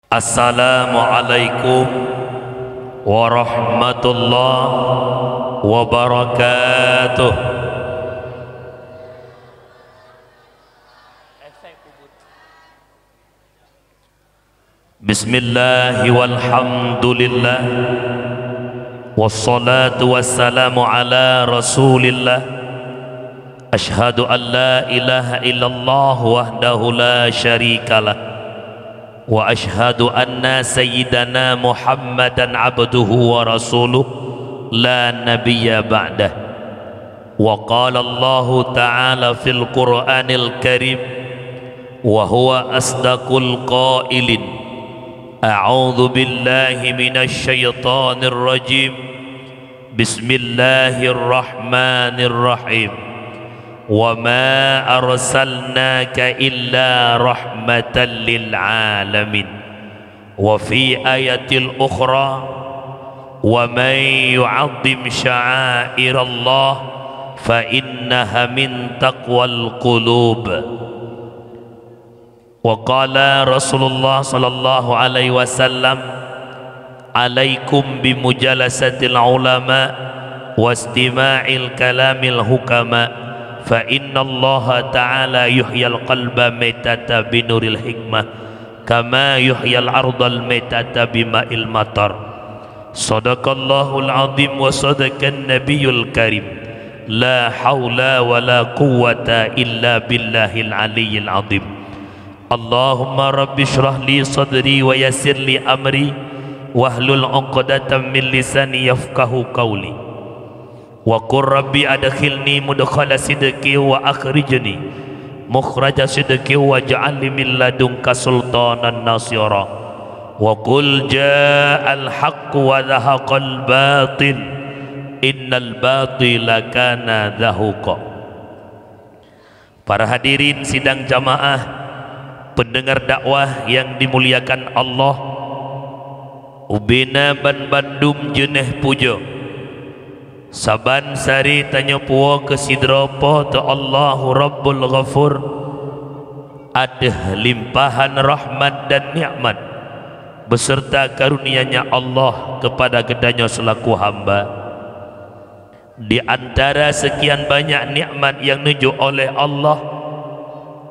Assalamualaikum warahmatullahi wabarakatuh. Bismillahi walhamdulillah, wassalatu wassalamu ala rasulillah. Ashhadu an la ilaha illallah wahdahu la syarikalah, wa ashhadu anna sayyidana Muhammadan abduhu wa rasuluh la nabiyya ba'dah. Wa qala Allah ta'ala fil Qur'anil Karim wa huwa asdaqul qailin, a'udzu billahi minasy syaithanir rajim, bismillahirrahmanirrahim. Wa ma arsalnaka illa rahmatan lil alamin. Wa fi ayatil ukhra, wa man yu'azzim sya'airallah fa innaha min taqwal qulub. Wa qala Rasulullah sallallahu alaihi wasallam, alaikum bimujalasatil ulama wastima'il kalamil hukama, fa inna Allah ta'ala yuhyal qalba metata binuril hikmah kama yuhyal ardal metata bima'il matar. Sadaqallahul azim wa sadaqan nabiyul karim, la hawla wa la quwwata illa billahil aliyyil azim. Allahumma rabbi shrah li sadri wa yassir li amri wahlul 'uqdatam min lisani yafqahu qawli. Wa qur rabbi adkhilni mudkhala sidqi wa akhrijni mukhraja sidqi waj'alni min ladunka sultanan nasira. Wa qul ja'al haqqu wa zahaqal batil innal batila kana zahuqa. Para hadirin sidang jamaah, pendengar dakwah yang dimuliakan Allah, ubena ban Bandung jeneh pujo saban sari tanya puwa ke sidropo tu Allahu Rabbul Ghafur, ada limpahan rahmat dan nikmat beserta karunia-Nya Allah kepada kedanya selaku hamba. Di antara sekian banyak nikmat yang nunjuk oleh Allah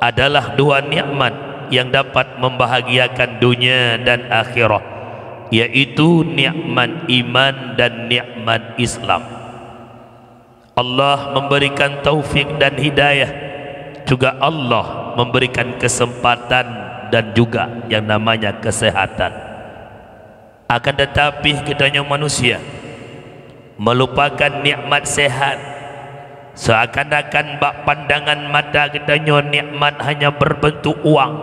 adalah dua nikmat yang dapat membahagiakan dunia dan akhirat, yaitu nikmat iman dan nikmat Islam. Allah memberikan taufik dan hidayah, juga Allah memberikan kesempatan dan juga yang namanya kesehatan. Akan tetapi kedanya manusia melupakan nikmat sehat, seakan-akan bak pandangan mata kedanya nikmat hanya berbentuk uang,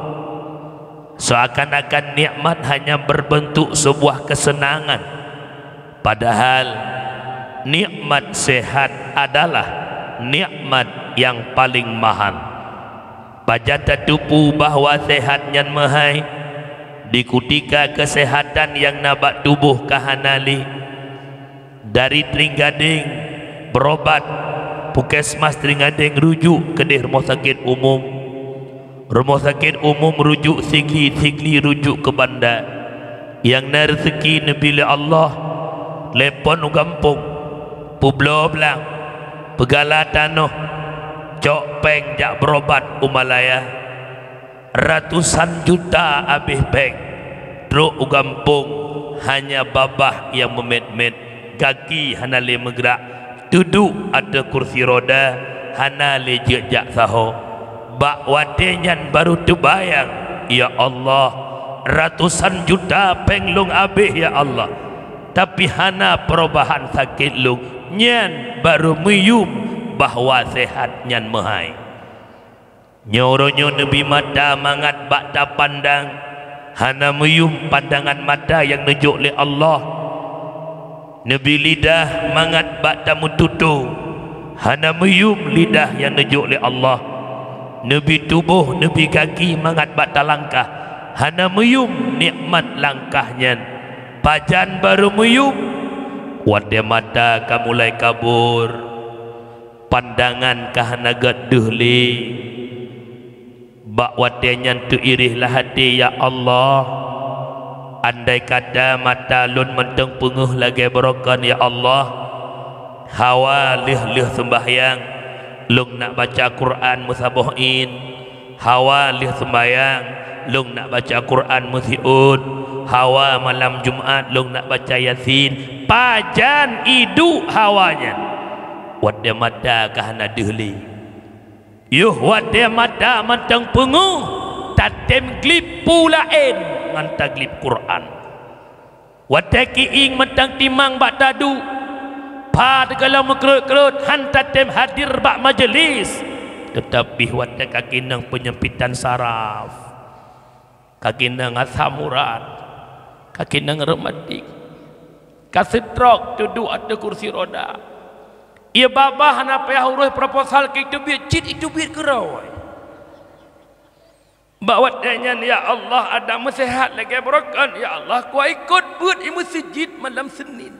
seakan-akan nikmat hanya berbentuk sebuah kesenangan. Padahal nikmat sehat adalah nikmat yang paling mahal. Pajata tupu bahwa sehatnya mahai dikutika kesehatan yang nabat tubuh kahanali dari Tringgading berobat Puskesmas Tringgading rujuk ke rumah sakit umum, rumah sakit umum rujuk Sigli rujuk ke bandar. Yang rezeki nebila Allah lepon gampung Publo belang Pegala Tanoh Cok Peng jak berobat Umalaya, ratusan juta habis peng truk gampung hanya babah yang memet-met, kaki hana le megrak, duduk ada kursi roda hana le jejak saho. Bak wadenyan baru terbayang, ya Allah, ratusan juta peng lung habis ya Allah, tapi hana perubahan sakit lung nyan baru meyum bahwa sehat nyan mahai. Nyoronyo Nabi mata mangat bakta pandang hana meyum pandangan mata yang nunjuk oleh Allah. Nabi lidah mangat bakta mututu hana meyum lidah yang nunjuk oleh Allah. Nabi tubuh Nabi kaki mangat bakta langkah hana meyum nikmat langkahnya. Pajan baru meyum wade mata kamulai kabur, pandangan kahana gaduh li bak wadenya tu irihlah hati ya Allah, andai kata mata lun menteng punguh lagi berokan ya Allah, hawa lih sembahyang lung nak baca Quran musabohin, hawa lih sembahyang lung nak baca Quran musiun, hawa malam Jumat lung nak baca Yasin, pajan idu hawanya wadda mata kahana dihli yuh wadda mata menteng punguh tatem glip pulain nganta glip Quran wadda kiing menteng timang bak tadu pa kalau mekerut-kerut hanta tem hadir bak majlis, tetapi wadda kaki nang penyempitan saraf, kaki nang asamurat, kaki nang rematik, kasetrok duduk ada kursi roda. Ia babah nak payah urus proposal ke itu biar cit itu biar kerau. Bawa dengan ya Allah ada masihat lagi berokan ya Allah ku ikut buat di masjid malam Senin.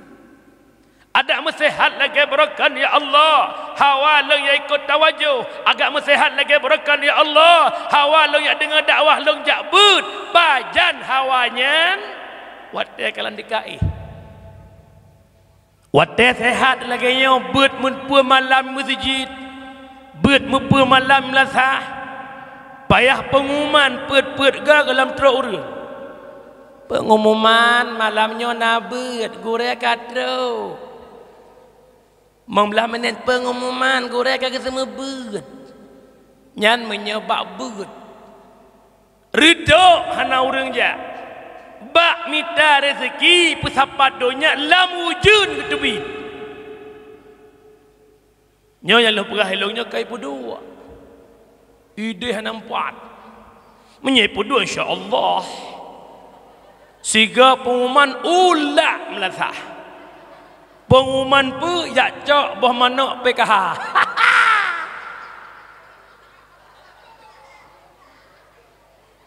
Ada masihat lagi berokan ya Allah hawa long yang ikut tawajuh, agak masihat lagi berokan ya Allah hawa long yang dengar dakwah long jak but bajan hawanya wadai kalan dikai. Wadai sehat lagi yang but menpur malam masjid, but menpur malam lasah, payah pengumuman put dalam teruk. Pengumuman malamnya nabut, gurek katro. Membelah menit pengumuman gurek kagak semua but. Nyan menyebab but. Ridho hana urang ja. Bak minta rezeki pesapat donya lam wujud ketubit. Nyonya lo perah elongnya kai pudua. Ide hana empat. Menyai pudua insya-Allah. Siga pengumuman ulak melasah. Pengumuman pu yak cok boh manok PKH.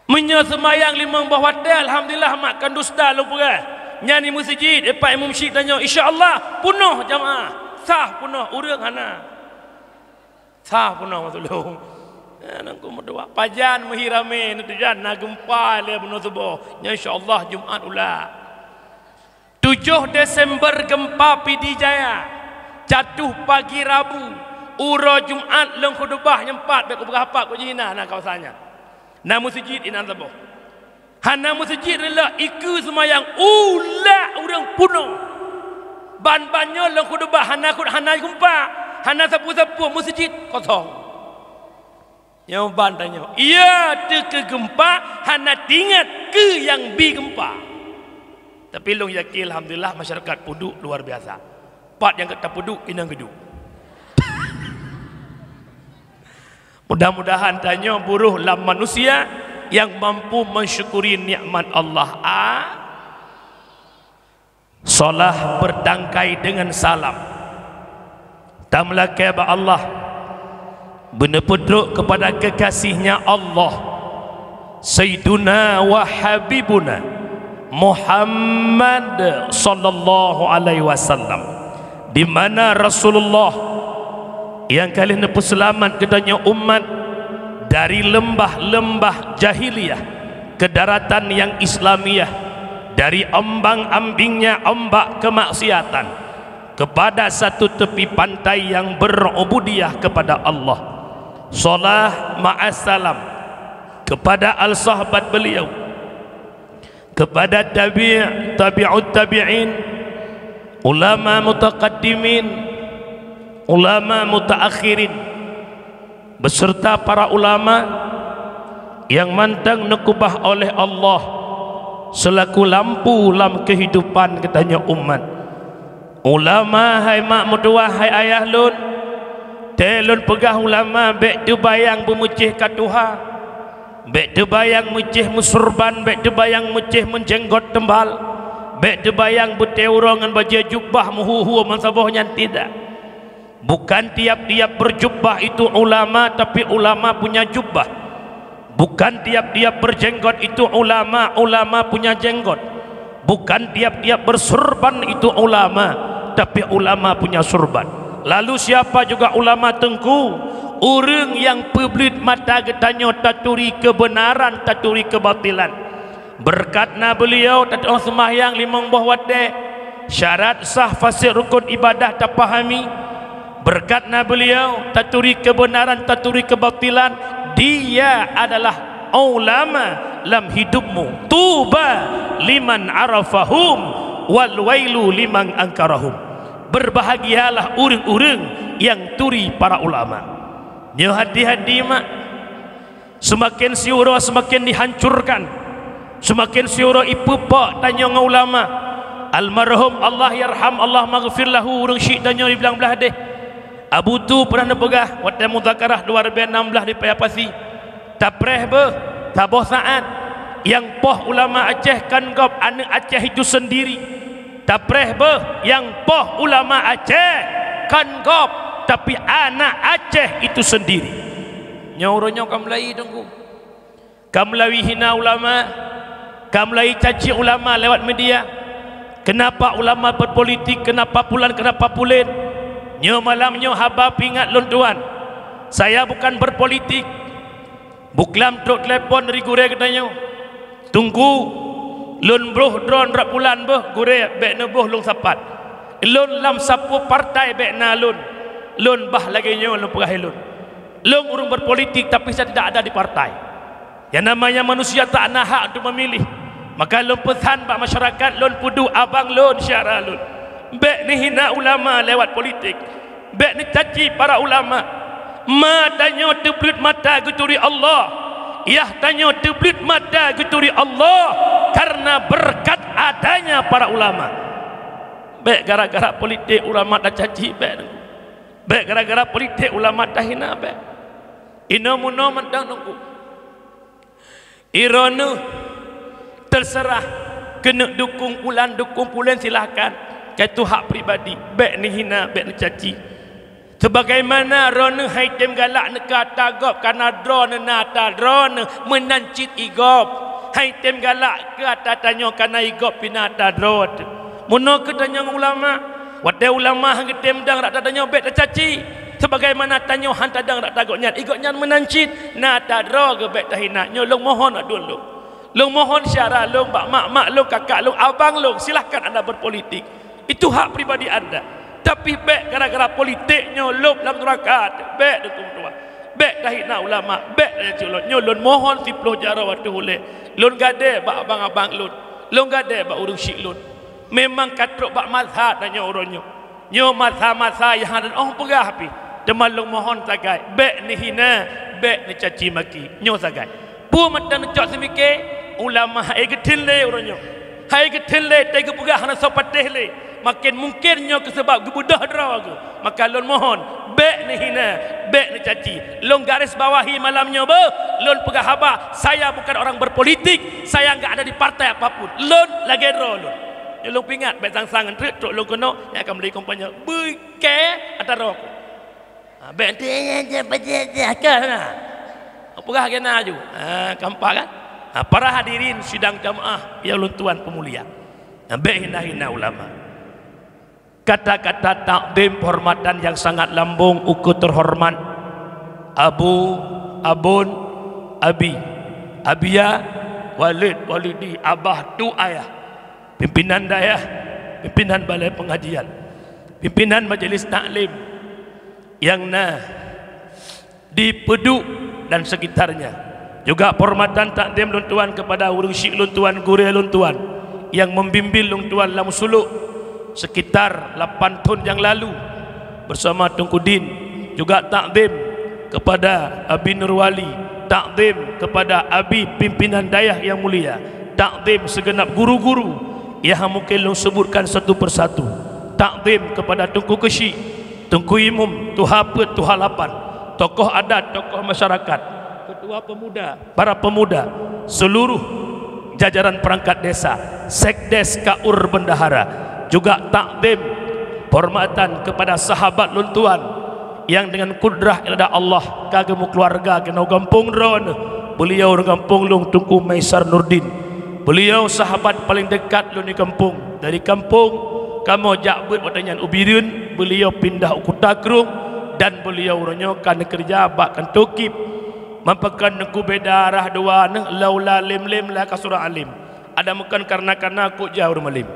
Menyo semayang limang bah wadai alhamdulillah makan dusta lu perah. Nyanyi masjid depan imam syik tanya insya-Allah penuh jamaah. Sah penuh urang hana. Sah penuh matulung. Nangku berdoa pajan mahirame nutujan na gempa le penuh subuh. Nya insya-Allah Jumaat ulah. 7 Desember gempa Pidijaya. Jatuh pagi Rabu. Uro Jumaat long khutbah nyempat bek berapa ko jina na kawasannya. Na masjid inan saboh. Hana masjid rela iku semayang ulah orang puno. Ban-bannya long khutbah hana gempa. Hana sapu-sapu masjid kosong. Yang ban tanya, iya tu ke gempa hana tingat ke yang bi gempa. Tapi long yakin alhamdulillah masyarakat Puduk luar biasa. Part yang kata Puduk inang geduk. Mudah-mudahan tanya buruh lam manusia yang mampu mensyukuri nikmat Allah. Solah berdangkai dengan salam. Tamlakai ba Allah. Benepedruk kepada kekasihnya Allah. Sayyiduna wa habibuna Muhammad sallallahu alaihi wasallam. Di mana Rasulullah yang kalian dapat selamat katanya umat dari lembah-lembah jahiliyah ke daratan yang Islamiah, dari ombang-ambingnya ombak kemaksiatan kepada satu tepi pantai yang berubudiyah kepada Allah. Salah ma'assalam kepada al-sahabat beliau, kepada tabi'ut tabi'in, ulama mutaqaddimin, ulama mutaakhirin, beserta para ulama yang mantang nekubah oleh Allah selaku lampu lam kehidupan katanya umat. Ulama hai mak mutua hai ayah lun telun pegah ulama bek tu bayang bermucih ka Tuhan, bek tu bayang mucih musurban, bek tu bayang mucih menjenggot tembal, bek tu bayang berteurongan baju jubah muhu-hu mansabahnya tidak. Bukan tiap-tiap berjubah itu ulama, tapi ulama punya jubah. Bukan tiap-tiap berjenggot itu ulama, ulama punya jenggot. Bukan tiap-tiap bersurban itu ulama, tapi ulama punya surban. Lalu siapa juga ulama tengku? Orang yang pebelit mata getanya taturi kebenaran, taturi kebatilan. berkatna beliau tak orang sembahyang 5 buah wadai, syarat sah fasih rukun ibadah tak pahami, berkatna beliau taturi kebenaran taturi kebatilan, dia adalah ulama dalam hidupmu. Tuba liman arafahum wal wailu liman angkarahum. Berbahagialah orang-orang yang turi para ulama. Nyo hati-hati mak, semakin siura semakin dihancurkan, semakin siura ipu pak tanya dengan ulama. Almarhum Allah yarham Allah maghfir lahu, urang syik tanya di belah-belah deh. Abu tu pernah nepegah waktu muzakarah 2016 di Payapasi. Tapreh be taboh saat yang poh ulama Aceh kan gop anak Aceh itu sendiri. Tapreh be yang poh ulama Aceh kan gop tapi anak Aceh itu sendiri. Nyoronyo kamlai tunggu. Kamlai hina ulama, kamlai caci ulama lewat media. Kenapa ulama berpolitik? Kenapa pulan? Kenapa pulen? Nyo malam nyo habab ingat lon tuan. Saya bukan berpolitik. Buklam truk telepon dari gure katanya. Tunggu lon broh drone rak bulan beh gure bek neboh lung sapat. Lon lam sapu partai bek na lon. Lon bah lagi nyo lon pegah lon. Lon urung berpolitik tapi saya tidak ada di partai. Yang namanya manusia tak ada hak untuk memilih. Maka lon pesan bak masyarakat lon pudu abang lon syara lon. Bek ni hina ulama lewat politik. Bek ni caci para ulama. Ma tanya teblit mata guturi Allah. Yah tanya teblit mata guturi Allah karena berkat adanya para ulama. Bek gara-gara politik ulama dah caci bek. Bek gara-gara politik ulama dah hina bek. Inomuno mentang nunggu. Ironu terserah kena dukung pulan silahkan. Itu hak pribadi. Bek ni hina, bek ni caci. Sebagaimana rona haitem galak neka tagop karena drone nata drone menancit igop. Haitem galak ke atas tanya karena igop pinata drone. Muno ke tanya ulama. Wadai ulama haitem dang rak tanya bek caci. Sebagaimana tanya hantar dang rak tagoknya. Igopnya menancit nata drone ke bek tahina. Nyolong mohon dulu. Long mohon syara long mak long kakak long abang long silahkan anda berpolitik. Itu hak pribadi anda. Tapi bek gara-gara politiknya lop dalam neraka. Bek dukung tua. Bek dah hina ulama. Bek dah culot. Nyolon mohon 10 jara waktu boleh. Lon gade bak abang-abang lon. Lon gade bak urus syik lon. Memang katruk bak mazhab dan nyoronyo. Nyo mazhab-mazhab yang ada orang pegah api. Teman long mohon sagai. Bek ni hina. Bek ni caci maki. Nyo sagai. Bu matan cok semike ulama hai getil le oronyo. Hai getil le tega pegah hana sopateh le. Makin mungkinnya sebab gebudah draw aku. Maka lon mohon bek ni hina, bek ni caci. Lon garis bawahi malamnya be, lon pegah haba, saya bukan orang berpolitik, saya enggak ada di partai apapun. Lon lagi draw lon. Lon pingat bek sang-sangan truk truk lon kono yang akan beli kompanya. Buke ataro aku. Bek dia pada kana. Pegah kena aju. Kampak kan? Para hadirin sidang jamaah yang luntuan pemulihan. Bek hina-hina ulama. Kata-kata takdim penghormatan yang sangat lambung uku terhormat Abu, Abun, Abi, Abia, Walid, Walidi, Abah, tu ayah, pimpinan dayah, pimpinan balai pengajian, pimpinan majlis taklim yang di Peduk dan sekitarnya. Juga penghormatan takdim luntuan kepada urang syik luntuan, gure luntuan yang membimbing luntuan dalam suluk sekitar 8 tahun yang lalu bersama Tunku Din. Juga takdim kepada Abi Nurwali, takdim kepada Abi pimpinan dayah yang mulia, takdim segenap guru-guru yang mungkin lu sebutkan satu persatu, takdim kepada Tunku Kesyik, Tunku Imum, Tuhapet, Tuhalapan, tokoh adat, tokoh masyarakat, ketua pemuda, para pemuda, seluruh jajaran perangkat desa, sekdes Kaur Bendahara. Juga takdim penghormatan kepada sahabat luntuan yang dengan kudrah irada Allah kagemu keluarga kena kampung ron. Beliau orang kampung lung Tunku Maisar Nurdin. Beliau sahabat paling dekat lung di kampung. Dari kampung kamu jakbet wadanyan Ubirun, beliau pindah ke Takrung dan beliau ronyokan kerja bakkan Tokip mampakan ku bedarah dua laula lim-lim la kasura alim. Ada bukan karena aku jauh malim.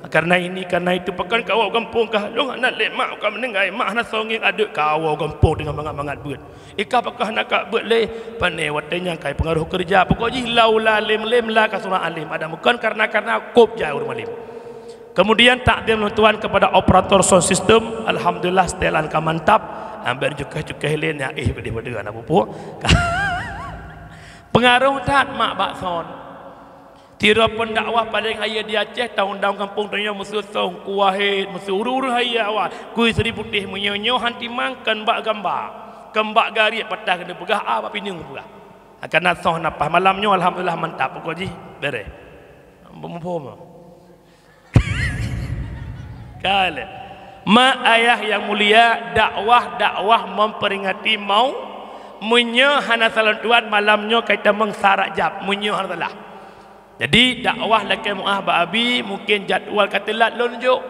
Karena ini karena itu pekan kau kampung kah long nak lek mak kau menengai mak nak songing aduk kau kampung dengan mangat-mangat beut. Ika pakah nak kak beut le pane watenya kai pengaruh kerja pokok hilau la lem la ka surah alim. Ada bukan karena aku jauh malim. Kemudian takbir tuan kepada operator sound system, alhamdulillah setelan ka mantap. Ambil juga lain ya beda-beda anak pupuk. Pengaruh tak mak bakson. Tira pun dakwah paling haya di Aceh tahun-tahun kampung tanya musuh song kuahid musuh uru-uru haya awak kuih seri putih menyonyo hanti mangkan bak gambar kembak garik patah kena pegah apa pinyung pegah akan nasoh napah malamnya alhamdulillah mantap pokok ji beres pom kale mak ayah yang mulia dakwah memperingati mau munyo hana salon tuan malamnya kaita mengsarak jab munyo hanalah. Jadi dakwah laki muah baabi mungkin jadual katelat lonjok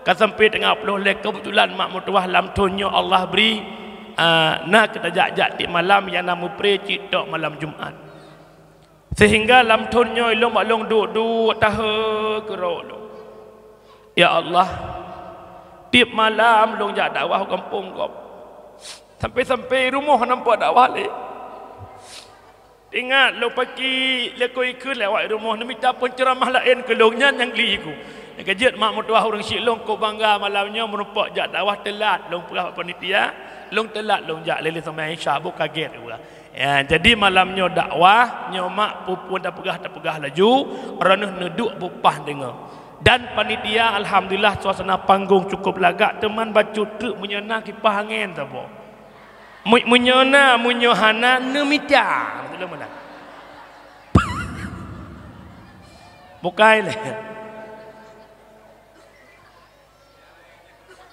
kasampai tengah puluh lek kebetulan mak mutuah lam tunyo Allah beri nak kita jak di malam yang namu pre citok malam Jumaat sehingga lam tunyo ilong maklong duk tahe kerok ya Allah tiap malam long jak dakwah kampung kau sampai rumah nampak dakwah le. Ingat lo pagi leko ikut lewat rumah ni minta penceramah lain ke longnya yang liku. Kejut mak mutuah orang silong ko bangga malamnya merupak jak dakwah telat long perah panitia long telat long jak lele sama Aisyah bu kaget pula. Ya jadi malamnya dakwah nyomak pupun tak pegah laju ranah neduk bupah dengar. Dan panitia alhamdulillah suasana panggung cukup lagak teman baca truk menyena kipas angin tabo. Munyona munyohana nemita betul mana bukai le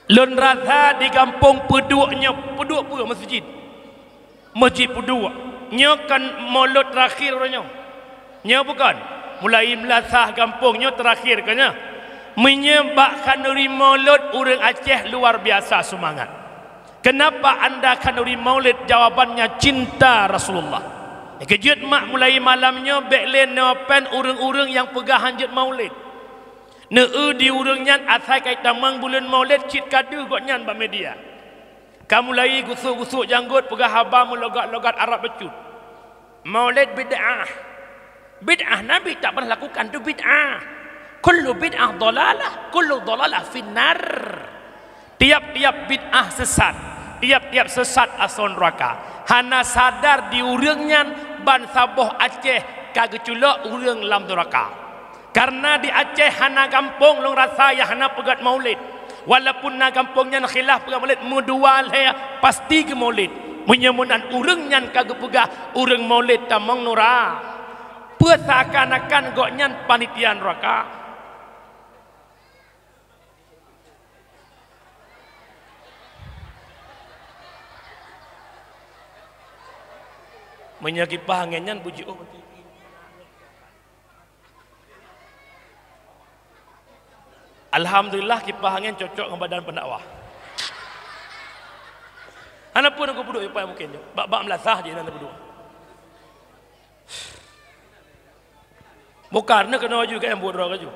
lon rasa di kampung peduknya peduk pura masjid peduk nyo kan molot terakhir nyo bukan mulai melasah kampungnya terakhir kanya menyebak kanuri molot orang Aceh luar biasa semangat. Kenapa anda kanuri maulid? Jawabannya cinta Rasulullah. Kejut mak mulai malamnya beklen neopen urang-urang yang pegah hanjut maulid. Neu di urangnya asal kait tamang bulan maulid cit kadu goknya ba media. Kamu mulai gusuk-gusuk janggut pegah haba logat-logat Arab becut. Maulid bid'ah. Bid'ah Nabi tak pernah lakukan tu bid'ah. Kullu bid'ah dalalah, kullu dalalah finnar. Tiap-tiap bid'ah sesat. Tiap-tiap sesat asal neraka. Hana sadar di urangnya ban saboh Aceh kageculok urang lam neraka. Karena di Aceh hana kampung long rasa ya hana pegat maulid. Walaupun na kampungnya khilaf pegat maulid mudual he pasti ke maulid. Menyemunan urangnya kage pegah urang maulid tamang nura. Pesakan-akan goknya panitia neraka. Menyakipah anginnya puji alhamdulillah kipah angin cocok dengan badan pendakwah. Anak pun aku duduk apa mungkin bak melasah je nanti berdua. Bukan nak kena waju kan bodoh kaju.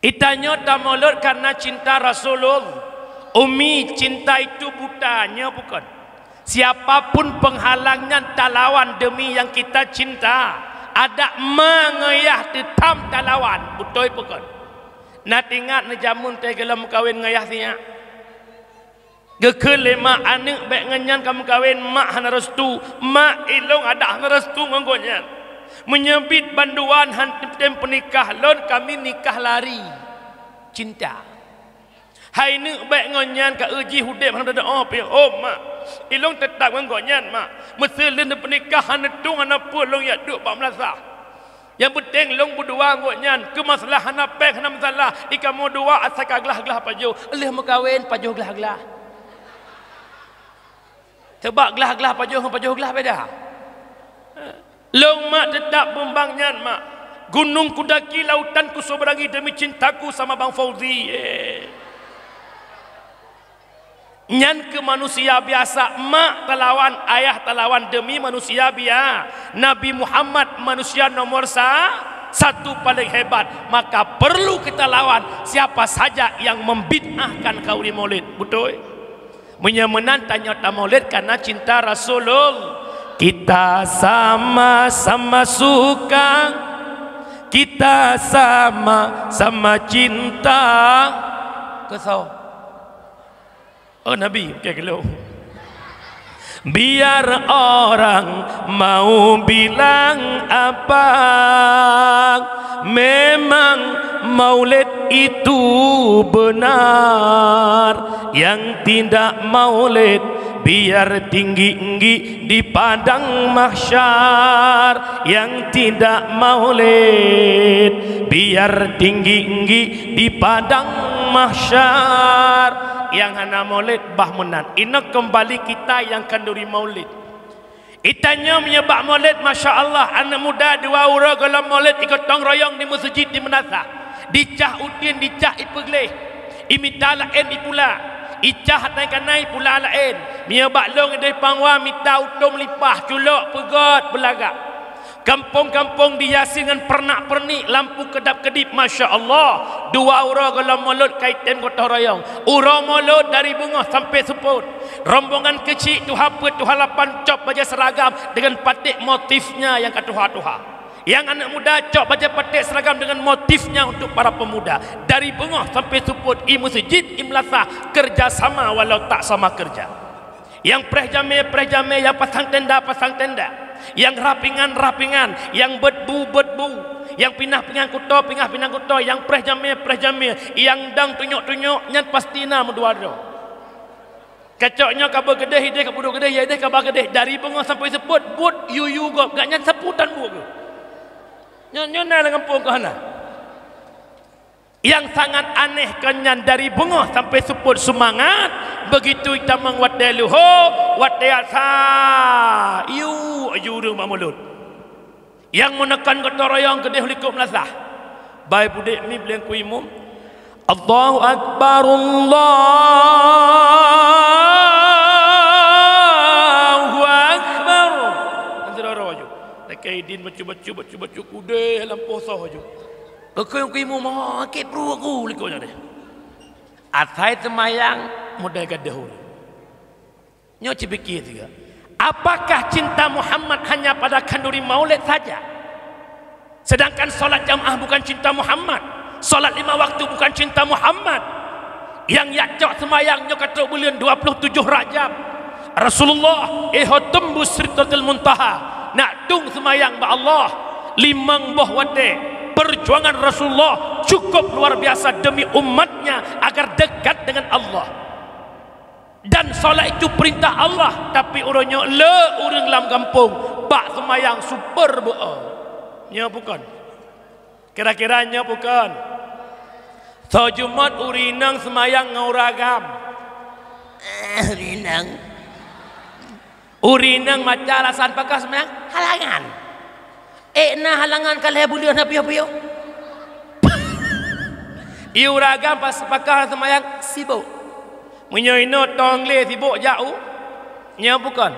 Itanya tamolot karena cinta Rasulullah. Umi cinta itu butanya bukan. Siapapun penghalangnya talawan demi yang kita cinta. Ada mengayah tetam talawan. Betul bukan? Nak ingat ni jamun teh gelam kawin ngayah sinya. Gekele mak anak baik ngenyan kamu kawin mak hana restu. Mak ilong ada hana restu nganggonyan. Menyebit banduan hantim penikah lon kami nikah lari. Cinta. Hai ni baik ngonyan ka uji hudep hang doa pe mak ilong tetap ngonyan mak meselin pernikahan itu hana pulong ya duk bak melasah yang penting long berdua ngonyan ke masalah hana pek hana masalah ikamu dua asal glah-glah pajo elih mekawin pajo glah-glah sebab glah-glah pajo glah beda long mak tetap bumbangnya mak gunung kudaki lautan ku soberangi demi cintaku sama Bang Fauzi Nyan ke manusia biasa, mak telawan, ayah telawan demi manusia biasa. Nabi Muhammad manusia nomor satu paling hebat. Maka perlu kita lawan siapa saja yang membid'ahkan kauli maulid. Betul? Menyemenan tanya maulid karena cinta Rasulullah. Kita sama-sama suka, kita sama-sama cinta. Kesau. Oh Nabi, kalau biar orang mau bilang apa, memang maulid itu benar. Yang tidak maulid biar tinggi-tinggi di padang mahsyar. Yang tidak maulid biar tinggi-tinggi di padang mahsyar. Yang hana maulid bah menan. Ini kembali kita yang kenduri maulid. Itanya menyebab maulid, Masya Allah, anak muda 2 orang kalau maulid ikut tong royong di masjid di menasa. Dicah udin, dicah ipegleh. Imita lain ipula. Icah naik kanai pula lain. Menyebab long dari pangwa mita utum lipah culok pegot belagak. Kampung-kampung dihiasi dengan pernak-pernik, lampu kedap-kedip, Masya Allah. 2 orang kalau mulut kaitan gotong royong. Orang mulut dari bunga sampai seput. Rombongan kecil tu hapa tu halapan cop baju seragam dengan patik motifnya yang katuha-tuha. Yang anak muda cop baju patik seragam dengan motifnya untuk para pemuda. Dari bunga sampai seput, i masjid, i melasah, kerjasama walau tak sama kerja. Yang preh-jamil, yang pasang tenda. Yang rapingan, yang bedbu, yang pindah-pindah kuto, yang preh-jamil, yang dang tunyuk-tunyuk, nyan pastina mudua-dua. Kacoknya kabar gedeh, ide kabar gedeh, ya ide kabar gedeh. Dari bengong sampai seput, but yuyu gop, gak nyan seputan bu ke. Nyan dengan kampung ke hana. Yang sangat aneh kenyan dari bengong sampai seput semangat. Begitu kita mengwat deluho, wat deasa, aju rumah mulut. Yang menekan gotong royong kedeh likuk melasah. Baik budak mi beliang kuimum. Allahu Akbar, Allahu Akbar. Nanti dah rawaju. Lekai din bacu kude lampu sah aju. Kau yang kuimum mah ke perlu aku likuknya deh. Atai semayang mudah gadahul. Nyo cipikir juga. Apakah cinta Muhammad hanya pada kenduri maulid saja? Sedangkan solat jamaah bukan cinta Muhammad. Solat 5 waktu bukan cinta Muhammad. Yang yakcok semayang nyo kata bulan 27 Rajab. Rasulullah tembus Sidratul Muntaha. Nak tung semayang ba Allah 5 boh wate. Perjuangan Rasulullah cukup luar biasa demi umatnya agar dekat dengan Allah. Dan solat itu perintah Allah, tapi orangnya orang dalam kampung bak semayang super doa. Nya bukan. Kira-kiranya bukan. So Jumat urinang semayang ngauragam. Urinang macam alasan pakai semayang halangan. Nah halangan kalau boleh nak piu-piu. Iuragam pas pakai semayang sibuk. Menyoino tongle sibuk jauh. Nya bukan.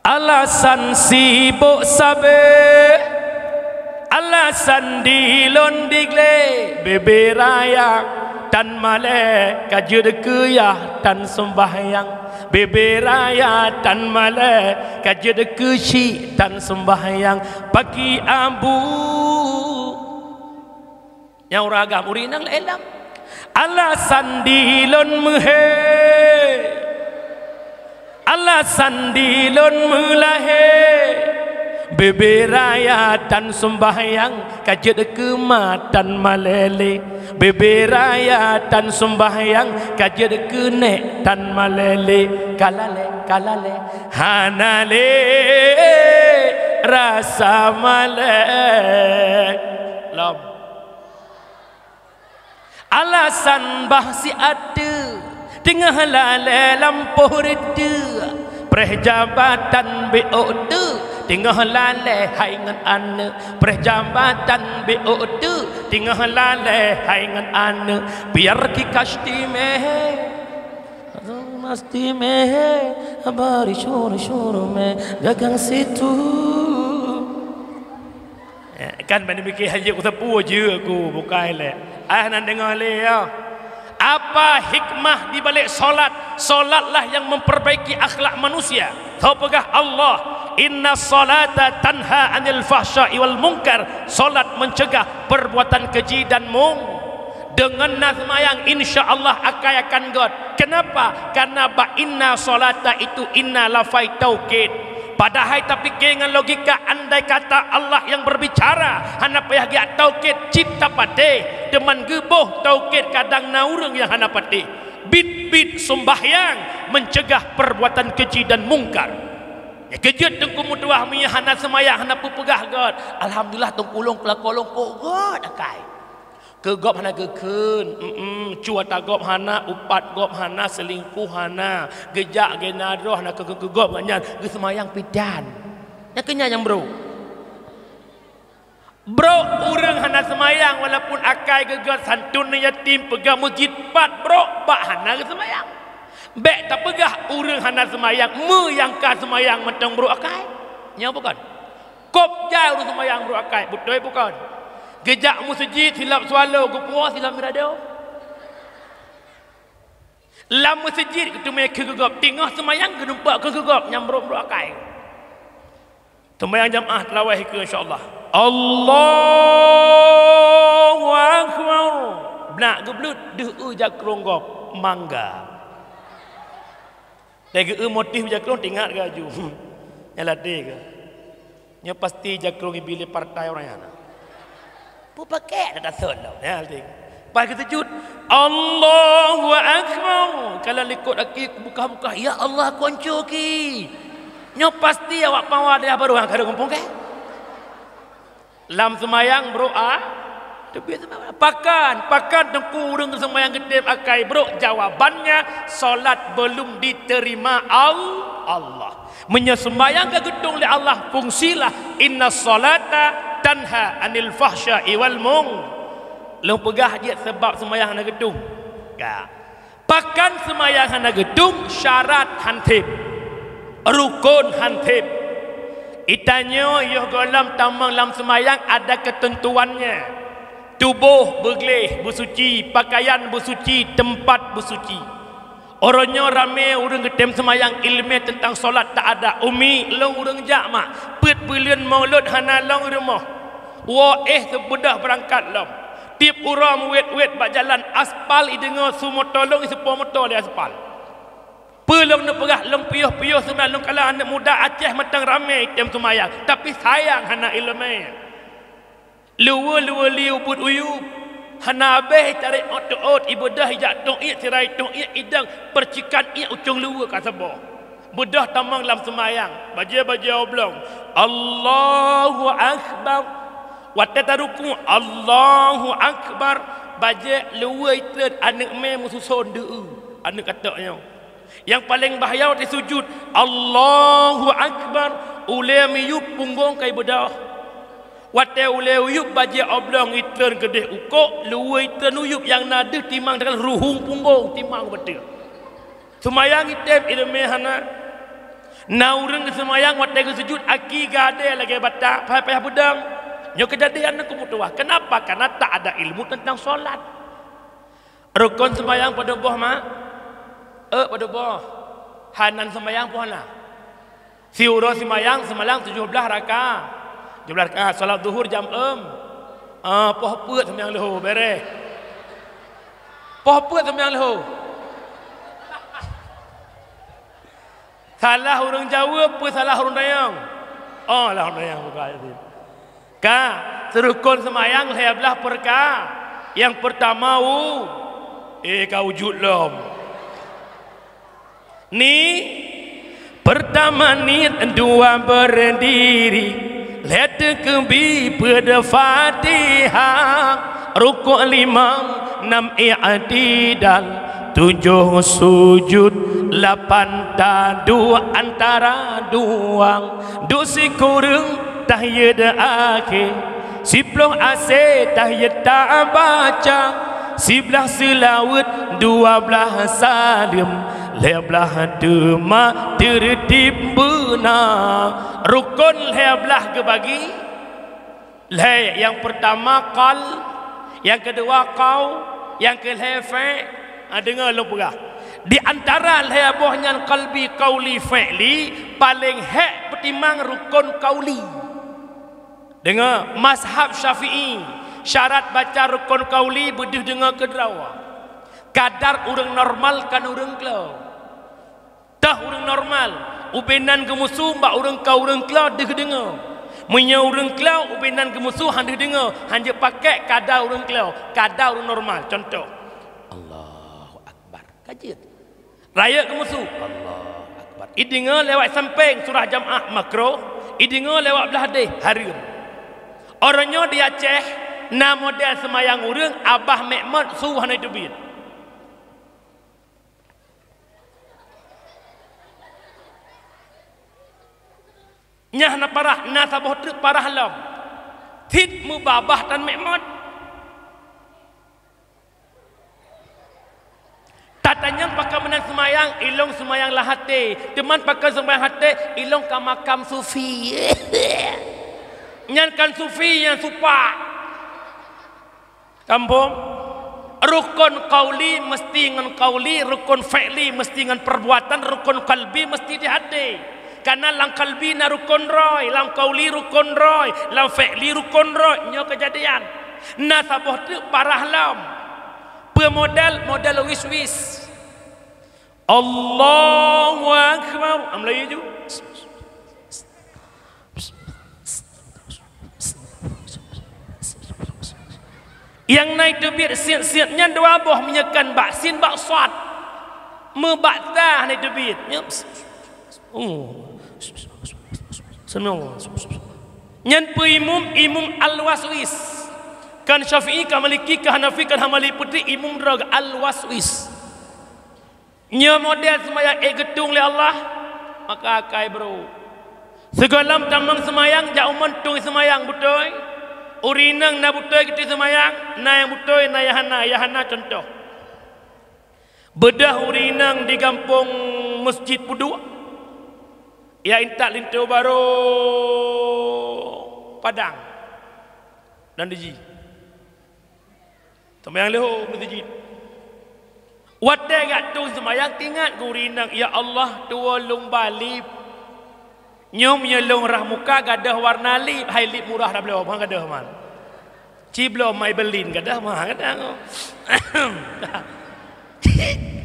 Alasan sibuk sabe. Alasan dilon digle beberaya. Tan male kajud kuyah tan sembahyang. Beberaya tan male kajud kusi tan sembahyang. Pagi abu yang ragam urinang elam. Alasan dilon muhe. Alasan dilon mulahe. Beberaya tan sembahyang kajud kematan malele. Beberaya tan sembahyang kajud kene tan malele. Kalale hanale rasa malek lam. Alasan bahsi ada tengah lale lampu reda. Perjabatan BOD tengah lale hai ngan ane. Perjabatan BOD tengah lale hai ngan ane. Biar ki kastime मस्ती में है हमारी शोर शोर में gagang situ. Kan mana mikir hanya aku sepuh je aku bukan leh. Nak dengar leh ya. Apa hikmah di balik solat? Solatlah yang memperbaiki akhlak manusia. Tahu pegah Allah, inna salata tanha anil fahsya'i wal munkar. Solat mencegah perbuatan keji dan mung. Dengan nazmayang insya-Allah akan God. Kenapa? Karena inna salata itu inna lafai taukid. Padahal tapi dengan logika andai kata Allah yang berbicara hana payah giat taukid cipta pate deman gebuh taukid kadang naurang yang hana pate bit sembahyang mencegah perbuatan keji dan mungkar. Ya kejut tengku mutuah mi hana semayang hana pupegah God. Alhamdulillah tengkulung kelakolong po God akai. Kegop hana gekeun, cuata gop hana, upat gop hana, selingkuh hana, gejak genadroh hana kegop ganyan, ge semayang pidan. Ya kenya yang bro. Bro urang hana semayang walaupun akai gegat santun yatim pegang masjid pat bro, bak hana ge semayang. Bek tak pegah urang hana semayang, me yang ka semayang mentang bro akai. Nya bukan. Kop jauh urang semayang bro akai, betul bukan. Gejak masjid silap swallow ke puas silap mirado. Lam masjid ke tumai kegegap tengah semayang ke numpak kegegap nyambruk akai. Semayang jamaah tarawih ke insyaallah. Allahu akbar. Bnak geblut deu jakrong gop mangga. Lagi motif jakrong tingat ke aju. Nyalade ke. Nya pasti jakrong ibile partai orang yana. Pu pakai dah tasod dah. Ya altik. Pas kita sujud, Allahu akbar. Kalau likut lagi buka-buka, ya Allah konco ki. Nyo pasti awak pawa dia baru hang kada kumpung ke. Lam semayang bro tapi pakan tengku urang semayang gede akai bro. Jawabannya solat belum diterima Allah. Menyesembayang ke gedung oleh Allah fungsilah inna salata tanha anil fahsya'i wal mung. Lu pegah dia sebab semayang hana gedung. Pakan semayang hana gedung syarat hantip. Rukun hantip. Itanya yoh golam tamang lam semayang ada ketentuannya. Tubuh bergelih bersuci, pakaian bersuci, tempat bersuci. Orangnya ramai urang getem semayang ilmu tentang solat tak ada. Umi long urang jak mak. Pet bulan maulud hana long rumah. Wa sebudah berangkat long. Tip uram wet bak jalan aspal i dengar semua tolong sepo motor di aspal. Pelong nak perah long piyuh semayang long kala anak muda Aceh matang ramai tem semayang. Tapi sayang hana ilmu. Luwa liu but uyup. Hana abeh tarik otot ibadah hijak tong iat sirai tong iat idang percikan iat ucung luwa kat sabah. Bedah tamang lam semayang. Baca oblong. Allahu akbar. Wata taruku Allahu akbar. Baca luwa itu anak me mususon deu. Anak kataknya. Yang paling bahaya di sujud Allahu akbar. Ule miyup punggung kai bedah. Wate ule uyup baje oblong itern gedeh ukok luwe itern uyup yang nada timang dengan ruhung punggung timang betul. Semayang item ilmu hana. Naureng semayang wate ke sujud aki gade lagi batak payah budang. Nyo kejadian aku mutuah. Kenapa? Karena tak ada ilmu tentang solat. Rukun semayang pada boh mak. Pada boh. Hanan semayang pohana. Siuro semayang 17 rakaat. 17 rakaat salat zuhur jam 6. Poh peut sembahyang leho beres. Poh peut sembahyang leho. Salah orang Jawa apa salah orang Dayang? Oh lah orang Dayang bukan itu. Serukun semayang saya belah perka. Yang pertama kau wujud lom. Ni pertama ni dua berdiri. Let kebi pada Fatihah. Rukuk 5, 6 i'tidal, 7 sujud, 8 tadu antara duang. Dusi kurung tahiyat akhir. 10 ase tahiyat tak baca. 11 selawat, 12 salim, Lebelah dema tertib benar. Rukun lebelah ke bagi. Yang pertama qal, yang kedua qaw, yang ketiga fa'. Dengar lu pegah. Di antara lebuhnya qalbi qauli fi'li paling hak pertimang rukun qauli. Dengar mazhab Syafi'i syarat baca rukun qauli bedih dengar kedrawa. Kadar orang normal kan orang kelau. Tah orang normal ubenan ke musuh mbak orang kau orang kelau deh dengar. Munya orang kelau ubenan ke musuh hang deh dengar. Hang je pakai kadar orang kelau, kadar orang normal. Contoh Allahu Akbar. Kajian raya ke musuh Allahu Akbar. I dengar lewat samping surah Jamaah makro, i dengar lewat belah deh hari. Orangnya di Aceh, na model semayang urang Abah Mekmad suruh hanai tebit. Nyah na parah, na saboh truk parah lam. Tit mubabah tan Mekmad. Tatanya pakai menang semayang, ilong semayang lahate. Teman pakai semayang hati, ilong ke makam sufi. Nyan kan sufi yang supa. Kampung rukun qauli mesti dengan qauli, rukun fi'li mesti dengan perbuatan, rukun qalbi mesti di hati. Karena lang qalbi na rukun roy, lang qauli rukun roy, lang fi'li rukun roy. Nyo kejadian. Na saboh tu parah lam. Model wis-wis. Allahu Akbar. Amlai ju. Yang naik tebir siat-siatnya dua buah menyekan bak sin bak swat membakta naik tebir senang nyan imum al-waswis kan Syafi'i kan Maliki kan Hanafi kan Hambali putri imum drag al-waswis nya model semayang gedung oleh Allah maka akai bro segalam tamang semayang jauman tung semayang betul. Urinang na butoy kita semayang, na yang butoy na yahana contoh. Bedah urinang di kampung Masjid Pudu. Ya intak lintu baru Padang dan Deji. Semayang leho masjid. Wadai kat tu semayang tingat urinang ya Allah tolong balik. Nyom nyelong rah muka gadah warna lip, hai lip murah dah beliau bang gadah man. Ciblo Maybelline gadah mah gadah.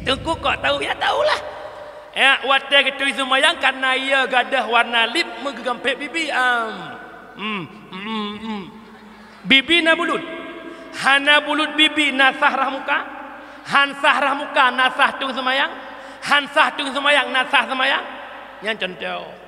Tunggu kok tahu ya tahulah. Ya wadah gitu semayang karena ia gadah warna lip menggempet bibi bibi na bulut. Hana bulut bibi nasah rah muka. Hansah rah muka nasah tung semayang. Hansah tung semayang nasah semayang. Yang contoh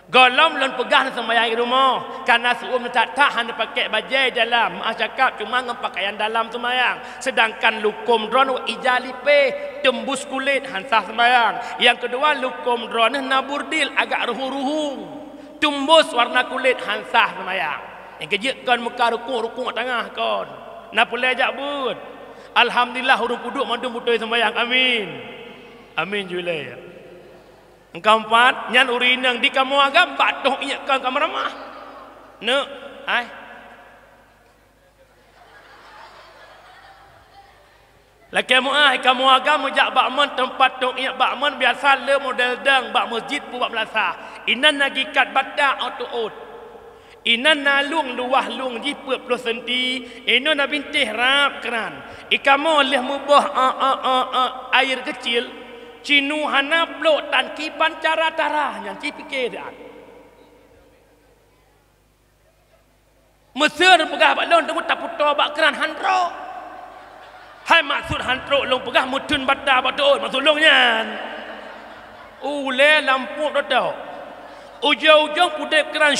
golom lon pegah semayang di rumah karena suum tak hanya pakai bajai dalam cakap cuma ngam pakaian dalam semayang sedangkan lukum dron ijalipe tembus kulit hansah semayang yang kedua lukum dron naburdil agak ruhu-ruhu tembus warna kulit hansah semayang yang kejutkan muka rukuk tengah kon nak boleh ajak but alhamdulillah huruf puduk mandum putui semayang amin amin julai. Keempat, nyan urinang di kamu agam batuh ingatkan kamar ramah. Ne, ai. Laki kamu agam mujak bakman tempat tok ingat bakman biasa le model dang bak masjid pu bak belasa. Inan nagi kat bata auto out. Inan nalung luah lung ji 40 cm. Ino na bintih rap keran. Ikamu leh mubah air kecil. Cinu hanap lo tan kipan cara yang ci pikir dia. Mesir pegah bak lon temu taputo bak keran handro. Hai maksud handro long pegah mutun bata bak tu maksud longnya. Le lampu dah tahu. Ujung-ujung pudek keran.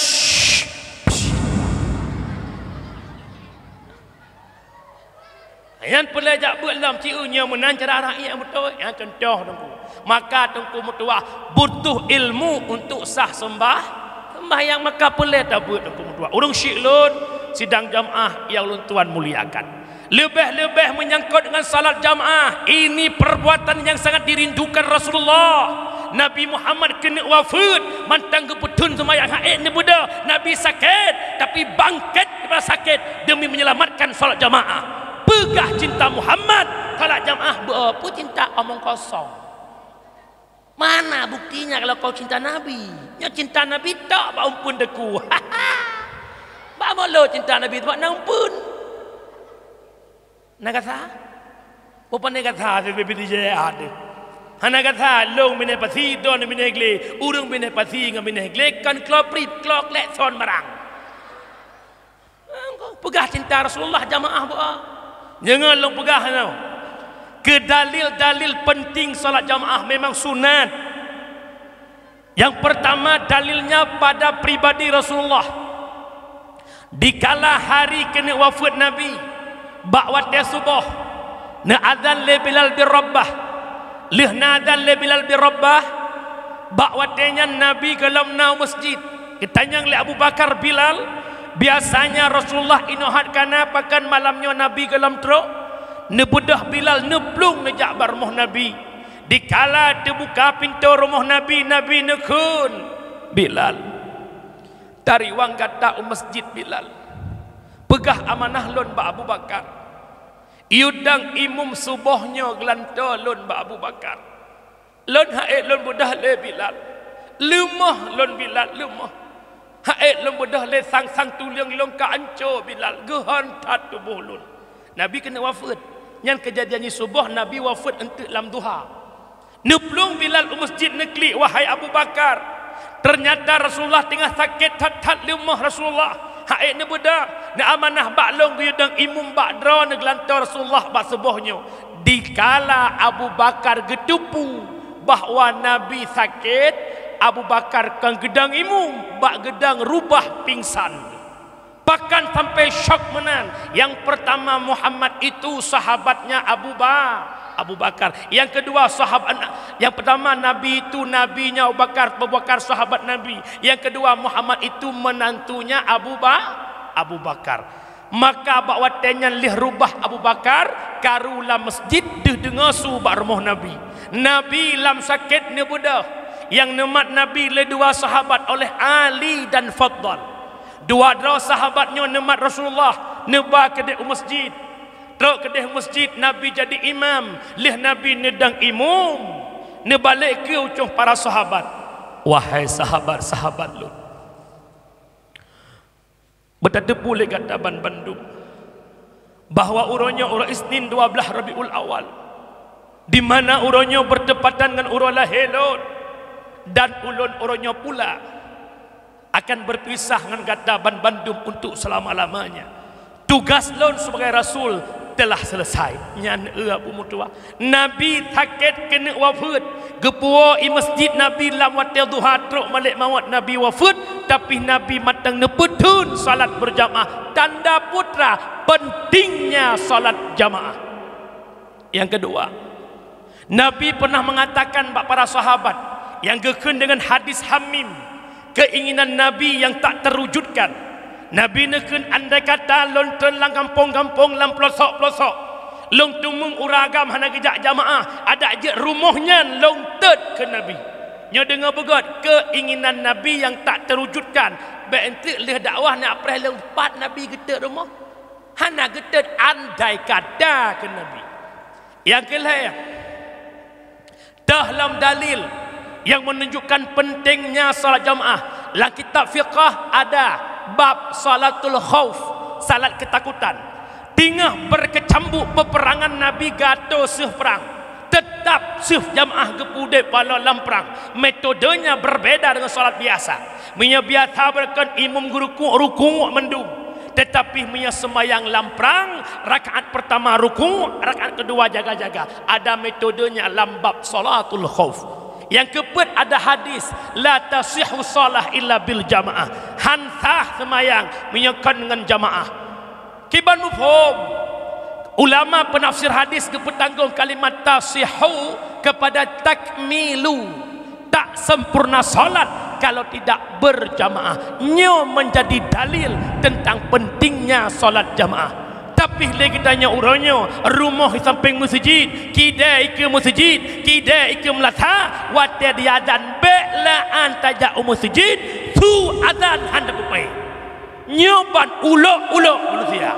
Yang pelajak belam ciunya menan cara rakyat betul. Yang contoh tunggu. Maka tunggu mutua butuh ilmu untuk sah sembah. Sembahyang maka pelajak buat tunggu mutua. Urung syiklun sidang jamaah yang ulun tuan muliakan. Lebih-lebih menyangkut dengan salat jamaah, ini perbuatan yang sangat dirindukan Rasulullah. Nabi Muhammad kena wafat, mantang keputun semayang haid ni budak. Nabi sakit, tapi bangkit daripada sakit demi menyelamatkan salat jamaah. Pegah cinta Muhammad, salat jamaah berapa cinta omong kosong. Mana buktinya kalau kau cinta Nabi? Yang cinta Nabi tak bak umpun deku. Bak malu cinta Nabi tu bak nampun. Nak kata? Apa nak kata? Sebab dia ada. Hana kata long bine pasi don bine gle, urung bine pasi ngam bine gle kan kloprit klok lek son marang. Pegah cinta Rasulullah jamaah ba. Jangan long pegah tau. Ke dalil-dalil penting salat jamaah memang sunat. Yang pertama dalilnya pada pribadi Rasulullah. Dikala hari kena wafat Nabi, ba'wat subuh, na adzan li Bilal bi Rabbah. Lih nadan le Bilal bi Rabbah, bakwatenya Nabi dalam nau masjid. Ketanyang le Abu Bakar Bilal, biasanya Rasulullah inohat kana pakan malamnya Nabi dalam truk, nebudah Bilal neblung nejak barmoh Nabi. Dikala dibuka pintu rumah Nabi, Nabi nekun Bilal. Dari wang kata masjid Bilal. Pegah amanah lon ba Abu Bakar. Iudang imum subuhnya gelanta lon ba Abu Bakar. Lon haid lon budah le Bilal. Lemah lon Bilal lemah. Haid lon budah le sang-sang tuliang lon ka anco Bilal. Gehan tat tubuh lon. Nabi kena wafat. Yang kejadian ni subuh Nabi wafat entuk lam duha. Neblung Bilal masjid neklik wahai Abu Bakar. Ternyata Rasulullah tengah sakit tat-tat lemah Rasulullah. Haid ni budak, ni amanah baklong guyudang imum bakdra ni gelantar Rasulullah bak sebuhnya. Dikala Abu Bakar getupu bahawa Nabi sakit, Abu Bakar kan gedang imum, bak gedang rubah pingsan. Bahkan sampai syok menan. Yang pertama Muhammad itu sahabatnya Abu Bakar. Yang kedua sahabat, yang pertama Nabi itu nabinya Abu Bakar sahabat Nabi. Yang kedua Muhammad itu menantunya Abu Bakar. Maka bakwatenya lih rubah Abu Bakar karulah masjid dengar su barmoh Nabi. Nabi lam sakit ni budak. Yang nemat Nabi le dua sahabat oleh Ali dan Faddal. Dua sahabatnya nemat Rasulullah neba ke masjid. Teruk kedih masjid Nabi jadi imam, lih Nabi nedang imum, ne balik ke ucuh para sahabat. Wahai sahabat-sahabat lu, berdebu le kata ban Bandung bahwa urangnya urang Isnin 12 Rabiul Awal, di mana urangnya bertepatan dengan urang Lahilun dan ulun urangnya pula akan berpisah dengan kata ban Bandung untuk selama-lamanya. Tugas lon sebagai Rasul telah selesai. Nyan Abu Mutua Nabi sakit kena wafat. Gepua i masjid Nabi lam watil duha truk malik mawat Nabi wafat, tapi Nabi matang nepetun salat berjamaah. Tanda putra pentingnya salat jamaah. Yang kedua, Nabi pernah mengatakan bak para sahabat yang gekun dengan hadis Hamim, keinginan Nabi yang tak terwujudkan. Nabi nekun andai kata lon telang kampung-kampung lam pelosok-pelosok long tumung uragam hana gejak jamaah ada je rumahnya long ted ke Nabi. Nya dengar begot keinginan Nabi yang tak terwujudkan. Baik entik leh dakwah nak apreh long 4 Nabi getek rumah. Hana getek andai kata ke Nabi. Yang kelima, dalam dalil yang menunjukkan pentingnya salat jamaah. Dalam kitab fiqh ada bab salatul khauf, salat ketakutan. Tengah berkecambuk peperangan Nabi gato seuh perang, tetap seuh jamaah gepudek pala lam perang. Metodenya berbeza dengan salat biasa. Punya biasa berkan imam rukuk mendung, tetapi punya sembahyang lam perang rakaat pertama rukuk, rakaat kedua jaga-jaga. Ada metodenya lam bab salatul khauf. Yang keempat ada hadis la tasihhu salah illa bil jamaah. Hantah semayang menyekan dengan jamaah. Kiban mufhum. Ulama penafsir hadis kepetanggung kalimat tasihhu kepada takmilu, tak sempurna salat kalau tidak berjamaah. Nyo menjadi dalil tentang pentingnya solat jamaah. Tapi lagi tanya urangnya, rumah di samping masjid, kidai ke masjid, kidai ke melata, wate dia azan bela antaja masjid, tu azan handa bupai. Nyoban ulok-ulok manusia.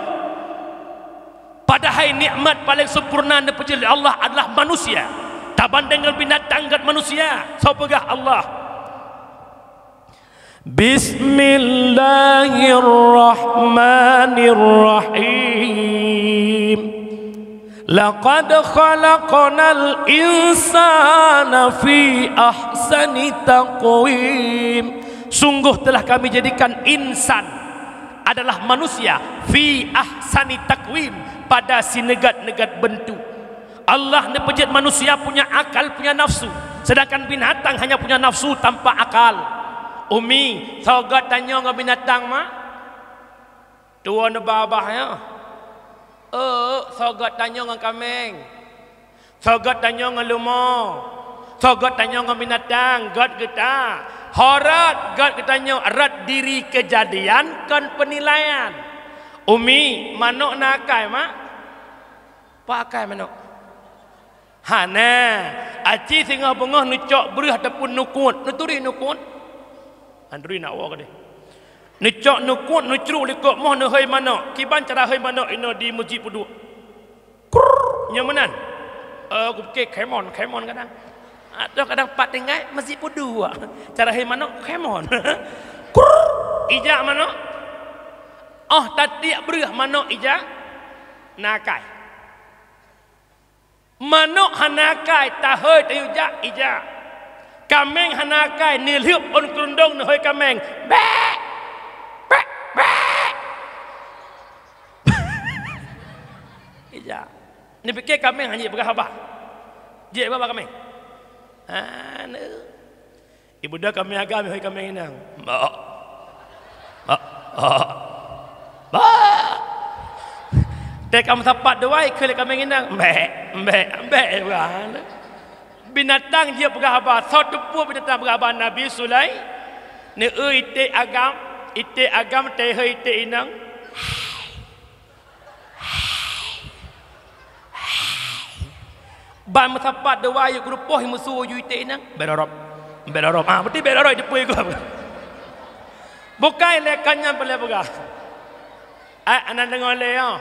Padahal nikmat paling sempurna daripada Allah adalah manusia. Tak banding dengan binatang dan manusia. Siapakah Allah? Bismillahirrahmanirrahim. Laqad khalaqnal insana fi ahsani taqwim. Sungguh telah kami jadikan insan adalah manusia fi ahsani taqwim, pada sinegat-negat bentuk. Allah nepejit manusia punya akal, punya nafsu, sedangkan binatang hanya punya nafsu tanpa akal. Umi, sogat tanya dengan binatang mak. Tuan babahnya. Sogat tanya dengan kambing. Sogat tanya dengan lemah. Sogat tanya dengan binatang. God kita. Horat, God kitanya erat diri kejadian kan penilaian. Umi, manuk nakai mak? Pakai manuk. Hana, aci singa bengah nucok berih ataupun nukut. Nuturi nukut. Andri nak awak dia. Nicok nukut nucru likok moh ne hei mana? Kiban cara hei mana ino di masjid puduk. Nyamanan. Aku fikir kemon kadang. Ada kadang pat tinggal masjid puduk. Cara hei mana? Kemon. Ijak mana? Oh, tatiak berih mana ijak? Nakai. Manuk hanakai tahoi tayujak ijak. Kameng hanakai ni liup on kerundong ni hoi kameng. Bek. Bek. Bek. Ija. Ni fikir kameng hanya berapa? Je berapa kameng? Ne. Ibu dah kameng agam hoi kameng inang. Ba. Ba. Dek kamu sapat doai ke kameng inang. Bek bukan. Binatang dia berapa? Satu pun binatang berapa? Nabi Sulai ni ite agam teh ite inang. Ban masapat dua yu grupoh musuh yu ite inang. Berorop. Berarti berorop depois gua. Bukan lekannya boleh buka. Anak dengar le ya.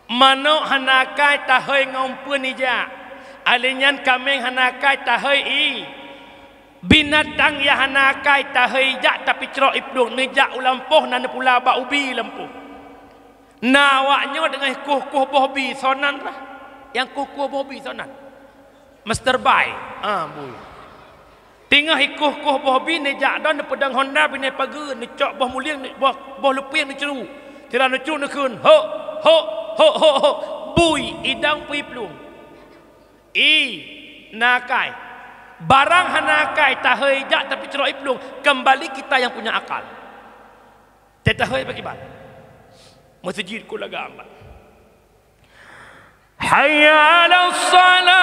Manuk hanakai tahoi ngompun ija. Alinyan kameng hanakai tahai binatang ya hanakai tahai jak tapi cerok ipdung nejak ulampoh nan pula ba ubi lampuh. Nawaknya dengan kuh bobi sonan lah. Yang kuh bobi sonan. Mr. Bai. Boy. Tinggal kuh bobi nejak dan pedang Honda bini pagi necok boh muliang boh lepiang ni ceru. Tira ni ceru ni kun. Ho. Bui idang pui plung. Nakai barang hanakai tahai jak tapi cerok iplung. Kembali kita yang punya akal. Tetahai bagi ban masjid ku laga ambat. Hayya 'alas salat.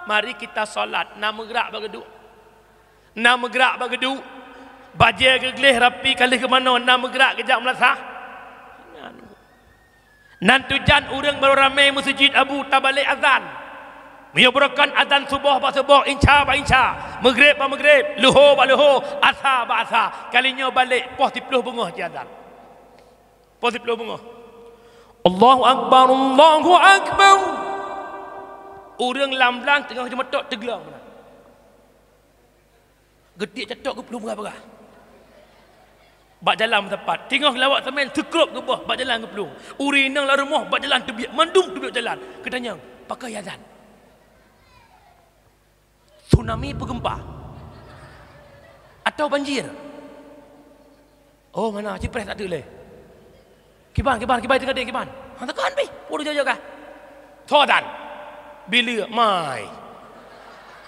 Mari kita solat. Nama gerak bergeduk. Bajet ke gelih rapi kali ke mana nak bergerak kejap melasah. Nan tujan orang baru ramai masjid Abu Tabalik azan. Menyebutkan azan subuh ba subuh, insya ba insya, maghrib ba maghrib, luhur ba luhur, asar ba asar. Kalinya balik pos 10 bengah je azan. Pos 10 bengah. Allahu akbar, Allahu akbar. Orang lamlang tengah jemetok teglang mana. Gedik cetok ke pelung berapa? Bak jalan tepat. Tengok lawak semen sekrup ke bawah, bak jalan ke pelung. Uri nang la rumah bak jalan tebiak, mandum tebiak jalan. Katanya, pakai azan. Tsunami bergempa. Atau banjir. Oh, mana cipres tak ada leh. Kiban tengah dia kiban. Hang tekan pi. Puru jaga. Thodan. Bila mai.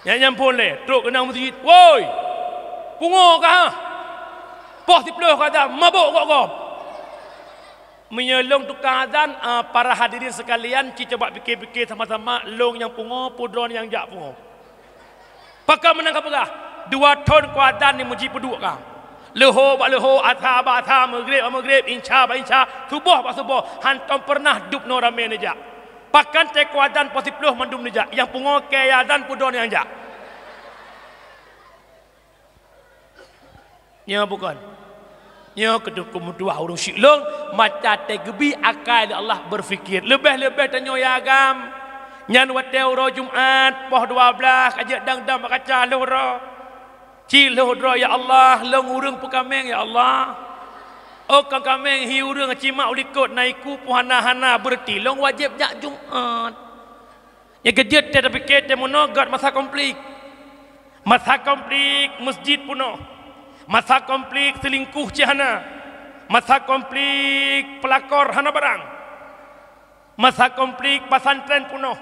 Yang pun leh, truk kena masjid. Woi. Pungo kah? Poh 10 kata mabuk kok. menyelong tukang azan. Para hadirin sekalian, ci coba fikir-fikir sama-sama, long yang pungo, pudron yang jak pungo. Pakar menangkap pegah 2 ton kuadran ni muji peduk kang. Leho bak leho, atha bak atha, maghrib insya bak insya, subuh bak subuh. Hantam pernah dup no rame nejak. Pakan te kuadran pos 10 mandum nejak. Yang pungo ke azan pudron yang jak. Nya bukan. Nya kedua dua urang syiklong macam tegebi akal Allah berfikir. Lebih-lebih tanya ya agam. Nyan watel ro Jumaat poh 12 ajak dang-dang kaca lohra. Ci lohra ya Allah, long urang pekameng ya Allah. Oh kang kameng hi urang cimak ulikot naiku puhana-hana berti long wajib jak Jumaat. Ya kejet te tapi ke te monogat masa konflik. Masa konflik masjid puno. Masa konflik selingkuh cihana. Masa konflik pelakor hana barang. Masa konflik pesantren puno.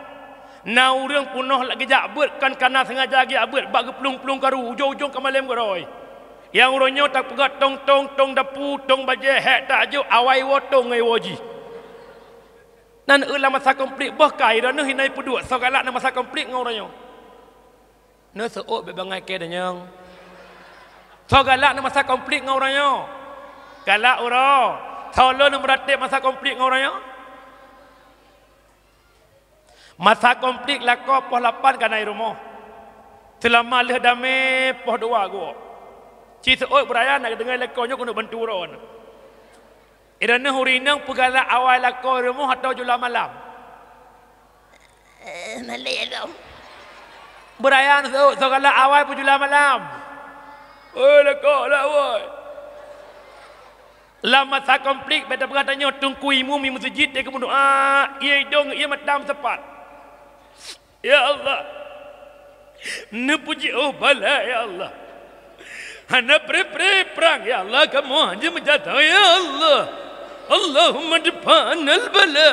Na urang punoh lagi jak bet kan kana sengaja lagi abet bak pelung-pelung karu ujung-ujung ke malam goroi. Yang uronyo tak pegat tong dapu tong baje hek tak ajuk awai wotong ngai woji. Nan eulah masa konflik boh kai dah noh hinai peduk so galak na masa konflik ngau uronyo. Ne seok be bangai ke danyang. So galak na masa konflik ngau uronyo. Galak uro. Tolong na beratip masa konflik ngau uronyo. Masa konflik lako poh 8 kanai rumah. Selama leh damai poh 2 go. Ci seoi beraya nak dengar lakonyo kena bantu ron. Irana hurinang pegala awal lako rumah atau jula malam. Malam. Beraya so segala awal pun jula malam. Oi lako lah oi. Lama masa konflik beta berkatanya tungku imum di masjid dia kemudian ia dong ia madam sepat. Ya Allah, nepuji oh bala ya Allah, hana perang ya Allah kamu hanya menjatuh ya Allah, Allahumma depan al bala.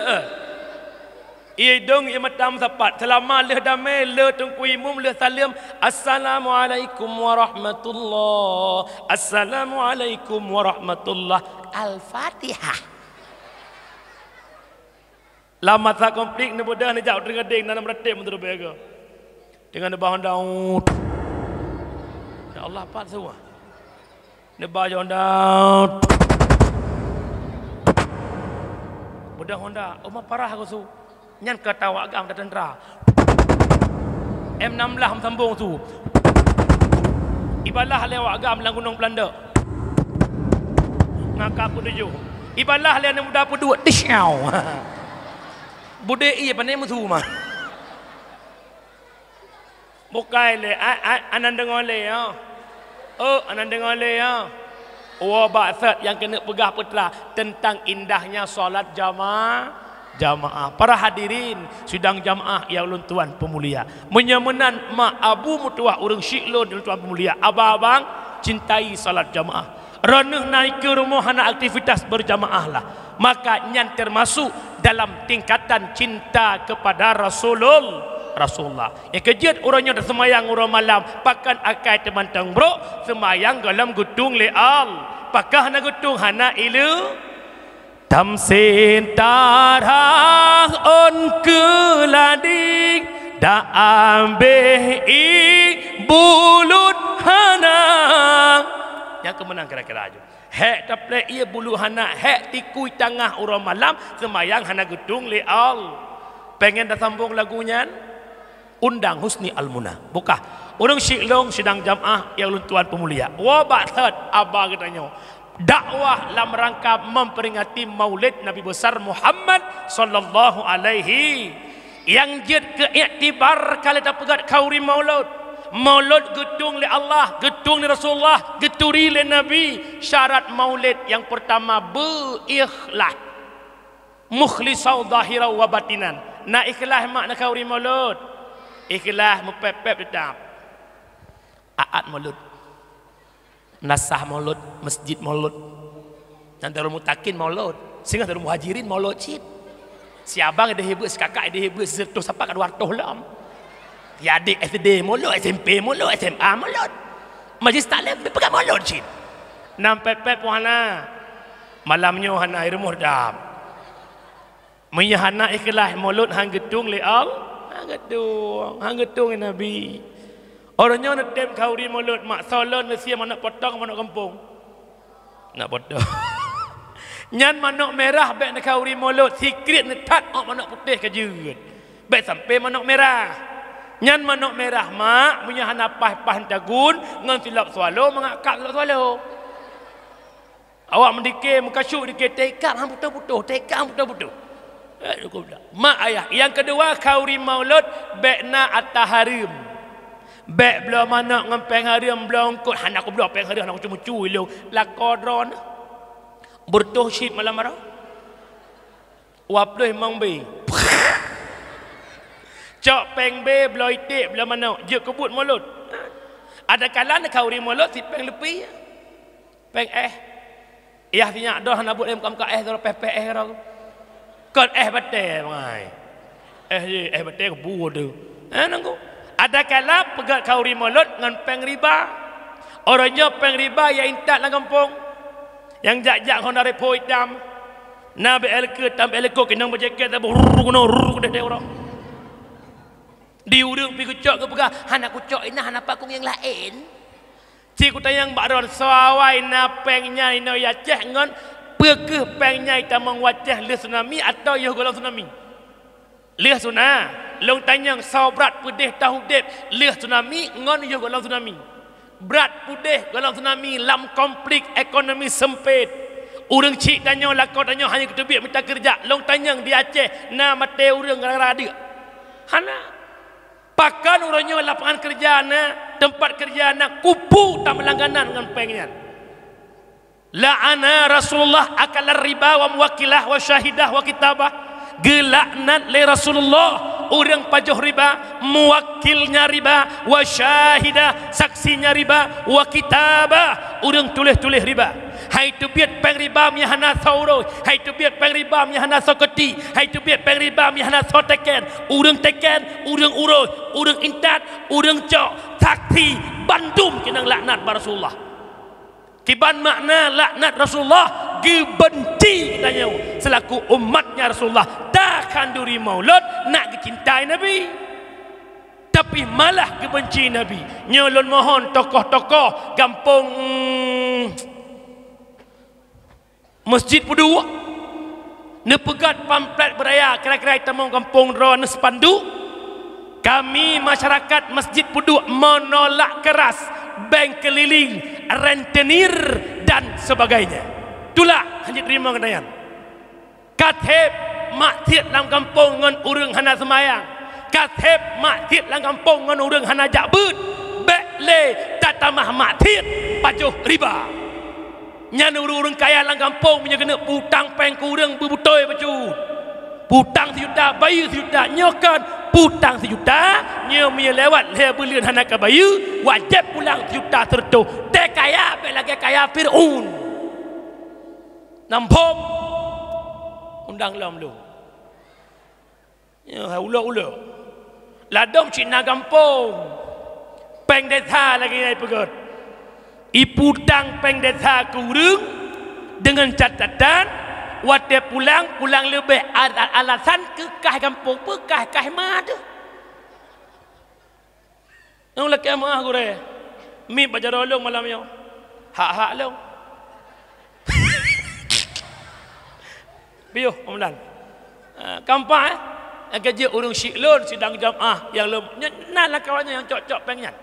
Ia dong ia matam sapat selama leh damai leh tungku imum leh salam assalamualaikum warahmatullah, assalamualaikum warahmatullah, al-fatihah. Lama tak konflik ni bodoh ni jauh dengan ding dalam ratik menurut bega. Dengan bahan daun. Ya Allah apa semua. Ni bahan daun. Bodoh Honda, oma parah aku su. Nyan ketawa agam dan tentera. M16 sambung tu. Ibalah lewat agam dalam gunung Belanda. Ngakak aku tuju. Ibalah lewat muda pedua. Disyau. Budek ia pandai musuh mah. Bukai le, anan dengar le ya. Oh, anan dengar le ya. Oh, baksat yang kena pegah putra tentang indahnya solat jamaah. Para hadirin sidang jamaah yang luntuan pemulia. Menyamanan mak abu mutuah urang syiklon luntuan pemulia. Abang cintai solat jamaah. Reneh naik ke rumah hana aktivitas berjamaah lah. Maka nyan termasuk dalam tingkatan cinta kepada Rasulullah. Yang kejut orangnya dah semayang orang malam, pakan akai temantang bro, semayang dalam gedung leal. Pakah na gedung hana ilu tamsin tarah on kelading da ambeh i bulut hana. Yang kemenang kira-kira aja. Hek taplek ia bulu hana, hek tikui tengah orang malam, semayang hana gedung leal. Pengen dah sambung lagunya? Undang Husni Al-Munah. Buka. Orang syiklong sidang jamaah yang luntuan pemulia. Wabak third, abang katanya. Dakwah dalam rangka memperingati maulid Nabi besar Muhammad sallallahu alaihi. Yang jid ke iktibar kali tak pegat kauri maulud. Maulud gedung li Allah, gedung li Rasulullah, geturi li Nabi. Syarat maulid yang pertama berikhlas. Mukhlisau zahira wa batinan. Nak ikhlas mak nak kauri maulud. Ikhlas mepep-pep tetap. Aat maulud. Nasah maulud, masjid maulud. Antara mutakin maulud. Sehingga antara muhajirin maulud cid. Si abang ada hebat, si kakak ada hebat, serta siapa kat wartoh lam. Ya adik SD mulut, SMP mulut, SMA mulut. Majlis taklim pegang mulut cik. Nam pepep puana. Malamnya hana air rumah dam. Menya hana ikhlas mulut hang gedung le al. Hang gedung Nabi. Orangnya nak tem kauri mulut mak salon sia mana potong mana kampung. Nak potong. Nyan manok merah bek nak kauri mulut sikrit nak tat ok manok putih kejut. Bek sampai manok merah. Nyan manok merah mak punya hana pah tagun ngan silap swallow mengakak silap swallow. Awak mendikir muka syuk dikir tekak hang putus-putus, tekak hang putus-putus. Mak ayah. Yang kedua kauri maulud bekna atas harim. Bek belah mana ngempeng harim belah ongkot han aku belah peng harim aku cuma cuy lu lakodron. Bertuh syit malam marah. Wapleh mang be. Cok peng be belah itik belah mana je kebut maulud. Ada kalanya kauri maulud si peng lepi. Peng Iyah tinyak dah nak buat muka dah peh dah. Kon betul mai. Betul ke buah tu. Nangku. Ada kala pegat kauri mulut dengan peng riba. Orangnya peng riba yang intat dalam kampung. Yang jak-jak hon dari po hitam. Nabi elke tam elko kenang berjaket tak ruruk dah orang. Di urang pi kucok ke pegah, han aku cok ina han apa kung yang lain. Cikgu tayang bakron sawai na pengnya ino ya ceh ngon pekeh pengnya ita mengwacah le tsunami atau yo golong tsunami. Le suna, long tanyang sabrat pudih tahu dep le tsunami ngon yo golong tsunami. Berat pudih golong tsunami lam konflik ekonomi sempit. Urang cik tanya lakon tanya hanya ketebik minta kerja. Long tanyang di Aceh na mate urang gara-gara dia. Hana pakan orangnya lapangan kerja na tempat kerja na kupu tak melangganan dengan pengnya. La'ana Rasulullah akal riba wa muwakilah wa syahidah wa kitabah. Gelaknat le Rasulullah orang pajuh riba, muwakilnya riba, wa syahidah saksinya riba, wa kitabah orang tulis-tulis riba. Hai tu biat peng riba mi hana sauro, hai tu biat peng riba mi hana sokoti, hai tu biat peng riba mi hana soteken, urang teken, urang urus, urang intat, urang cok, saksi bandum kenang laknat Rasulullah. Kiban makna laknat Rasulullah gebenci katanya selaku umatnya Rasulullah takkan duri maulud nak kecintai Nabi tapi malah kebenci Nabi. Nyolon mohon tokoh-tokoh kampung Masjid Pudu nepegat pamflet beraya kira-kira temong kampung ro nespandu. Kami masyarakat Masjid Pudu menolak keras bank keliling, rentenir dan sebagainya. Itulah hanya terima kenaian. Katib maksiat dalam kampung dengan urang hana semayang. Katib maksiat dalam kampung dengan urang hana jakbut. Bekle tatamah maksiat pajuh riba. Nyan urang kaya dalam kampung punya kena putang peng kurang berbutoi baju. Putang sejuta, bayu sejuta, nyokan putang sejuta, nyomia lewat le bulan hana ka bayu, wajib pulang sejuta tertu. Te kaya be lagi kaya Firaun. Nampom undang lam lu. Ya ulo. Ladom Cina kampung. Peng desa lagi naik pegot. Iputang peng desa kurung dengan catatan waktu pulang lebih alasan kekah kampung kekah madu. Nang laki amah gore. Mi baca rolong malam yo. Hak long. Biyo omlan. Kampai yang kerja urung syiklun sidang jamaah yang nah lah kawannya yang cok-cok pengnya.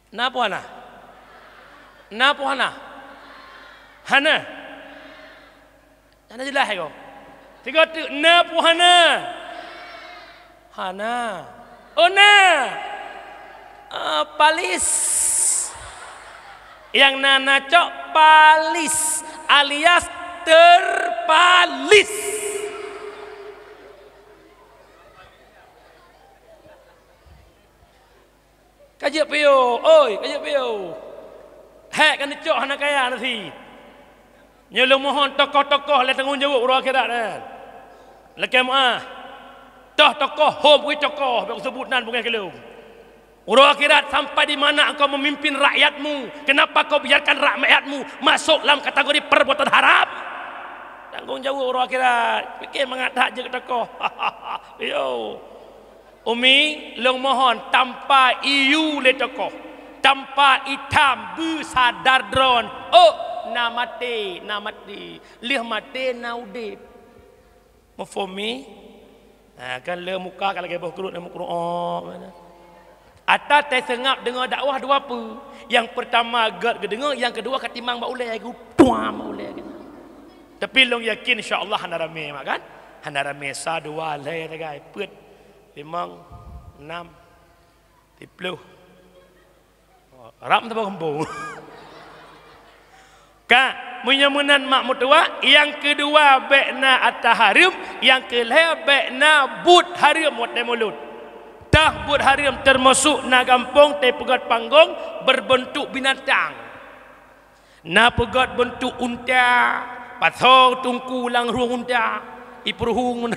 Napa hana? Hana jelas kau. Tiga tu na puhana. Hana. Oh na. Palis. Yang nana cok palis alias terpalis. Kajak piyo, oi, kajak piyo. Hek kan cok hana kaya nanti. Nyelong mohon tokoh-tokoh le tanggung jawab urang akhirat kan. Lekam tokoh hom we tokoh bak sebutan bukan kelung. Uruh akhirat sampai di mana engkau memimpin rakyatmu? Kenapa kau biarkan rakyatmu masuk dalam kategori perbuatan haram? Tanggung jawab uruh akhirat. Fikir mengadak je kata kau. Yo. Umi long mohon tanpa iu le tokoh. Tanpa itam bersadar dron. Oh, na mati. Lih mati na udip. Mafumi? Kan le muka kalau ke bawah kurut nak Quran mana. Atas tersengap dengar dakwah dua apa? Yang pertama gad kedengar, yang kedua katimang ba ulai aku tuam ulai kena. Tapi long yakin insya-Allah hana rame mak kan? Hana rame sa dua lai tagai put 5 6 10. Ram tu kampung. Ka menyamunan mak mutua, yang kedua baikna at-tahrim, yang kelih baikna but harim wat mulut. Tah but harim termasuk na kampung te pegat panggung berbentuk binatang. Na pegat bentuk unta, pasau tungku lang ruang unta, ipruhung.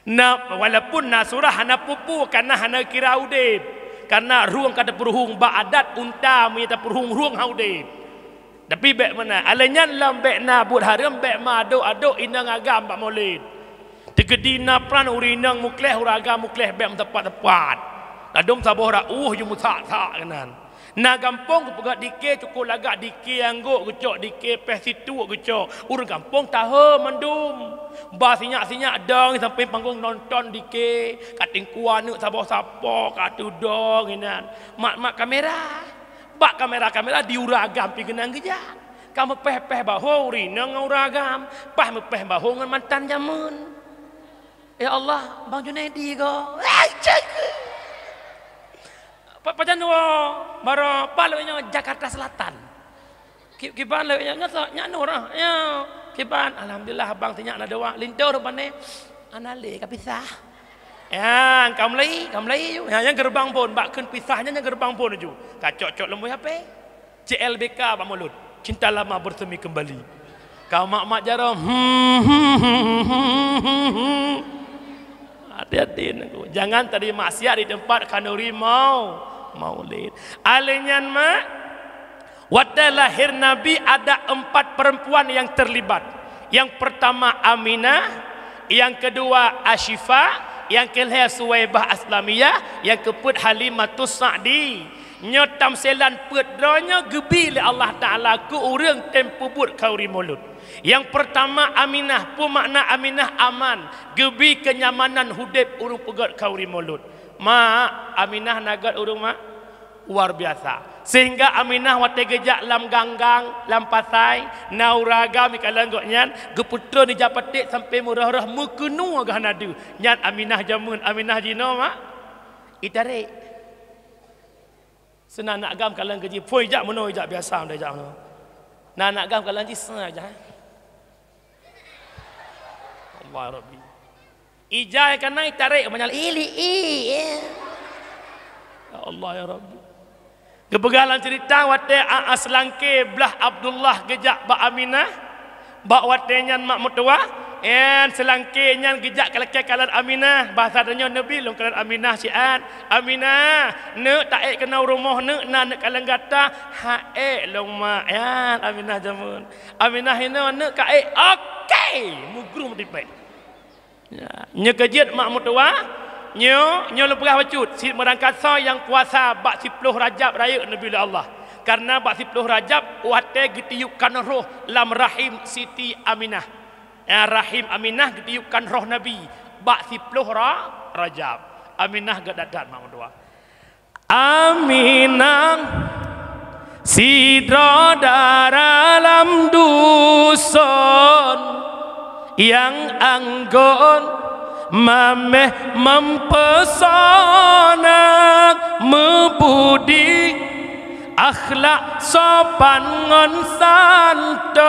Na walaupun na surah hana pupu karena hana kira udip. Karena ruang kata peruhung ba adat unta minta peruhung ruang haudip. Tapi baik mana? Alanya lam baik na but haram baik ma aduk inang agam bak maulid. Tegedina pran urinang mukleh uragam mukleh baik tepat-tepat. Adum saboh ra ju musak-sak kanan. Na gampong pegat dike cukup lagak dike angguk gecok dike peh situ gecok. Ur gampong tahe mendum. Ba sinyak-sinyak dong sampai panggung nonton dike. Kating kuanu saboh-sapoh katu dong kanan. Mak kamera. Bak kamera diuragam pi genang geja. Kamu peh bahu rinang uragam, pah mepeh bahu ngan mantan jamun. Ya Allah, Bang Junaidi go. Pajan wo baro palanya Jakarta Selatan. Kiban leunya nya nurah. Ya, kiban alhamdulillah bang tinyak na dewa lintur pane anale kapisah. Ya, kamlai ju. Yang gerbang pun bak keun pisahnya yang gerbang pun ju. Kacok-cok lembui HP. CLBK Pak Mulut. Cinta lama bersemi kembali. Kau mak-mak jarum. Hati-hati aku. Jangan tadi maksiat di tempat kanuri maulid. Alenyan mak waktu lahir Nabi ada 4 perempuan yang terlibat. Yang pertama Aminah, yang kedua Ashifa, yang kelih Suwaibah Aslamiyah, yang keput Halimatus Sa'di. Nyotam selan pedronya gebi le Allah Taala ku urang tempu but kauri mulut. Yang pertama Aminah, pu makna Aminah aman, gebi kenyamanan hudip urung pegat kauri mulut. Ma Aminah nagat urung mak luar biasa. Sehingga Aminah wate gejak lam ganggang, lam pasai, nauraga mikalang goknyan, geputra ni japatik sampai murah-murah mukenu agah nadu. Nyan Aminah jamun, Aminah jino mak. Itarik. Senang nak gam kalang keji, poi jak mono jak biasa dah jak mono. Nak gam kalang ji saja. Allah Rabbi. Ijai kana itarik menyal ili. Ya Allah ya Rabbi. Kebegalan cerita wate aslangke belah Abdullah gejak ba Aminah, ba wate nyan mak mutua, en selangke nyan gejak kalake kalan Aminah, bahasa danya Nabi long kalan Aminah sian. Aminah, ne tak kena rumah ne na ne kalang gata, ha long mak yan Aminah jamun. Aminah hina ne ka okey, mugrum dipet. Ya, nya kejit mak mutua. Nyo lepah bacut si merangkat so yang puasa bak 10 Rajab raya Nabi Allah. Karena bak 10 Rajab wate gitiupkan roh lam rahim Siti Aminah. Ya, rahim Aminah gitiupkan roh Nabi bak 10 Rajab. Aminah gak dadat mak dua. Aminah sidra dalam dusun yang anggun mameh mempesona, membudi akhlak sopan ngon santun,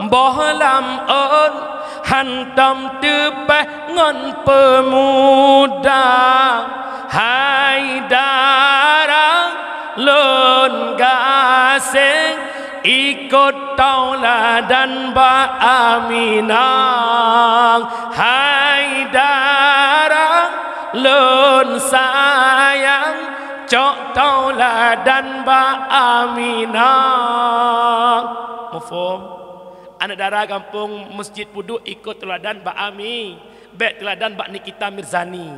bohlam on hantam tepeh ngon pemuda, hai darah lon gasing ikut tauladan ba Aminah, hai darah lun sayang cok tauladan ba Aminah. Mafhum? Anak dara kampung Masjid Puduk ikut teladan ba Ami, baik teladan ba Nikita Mirzani.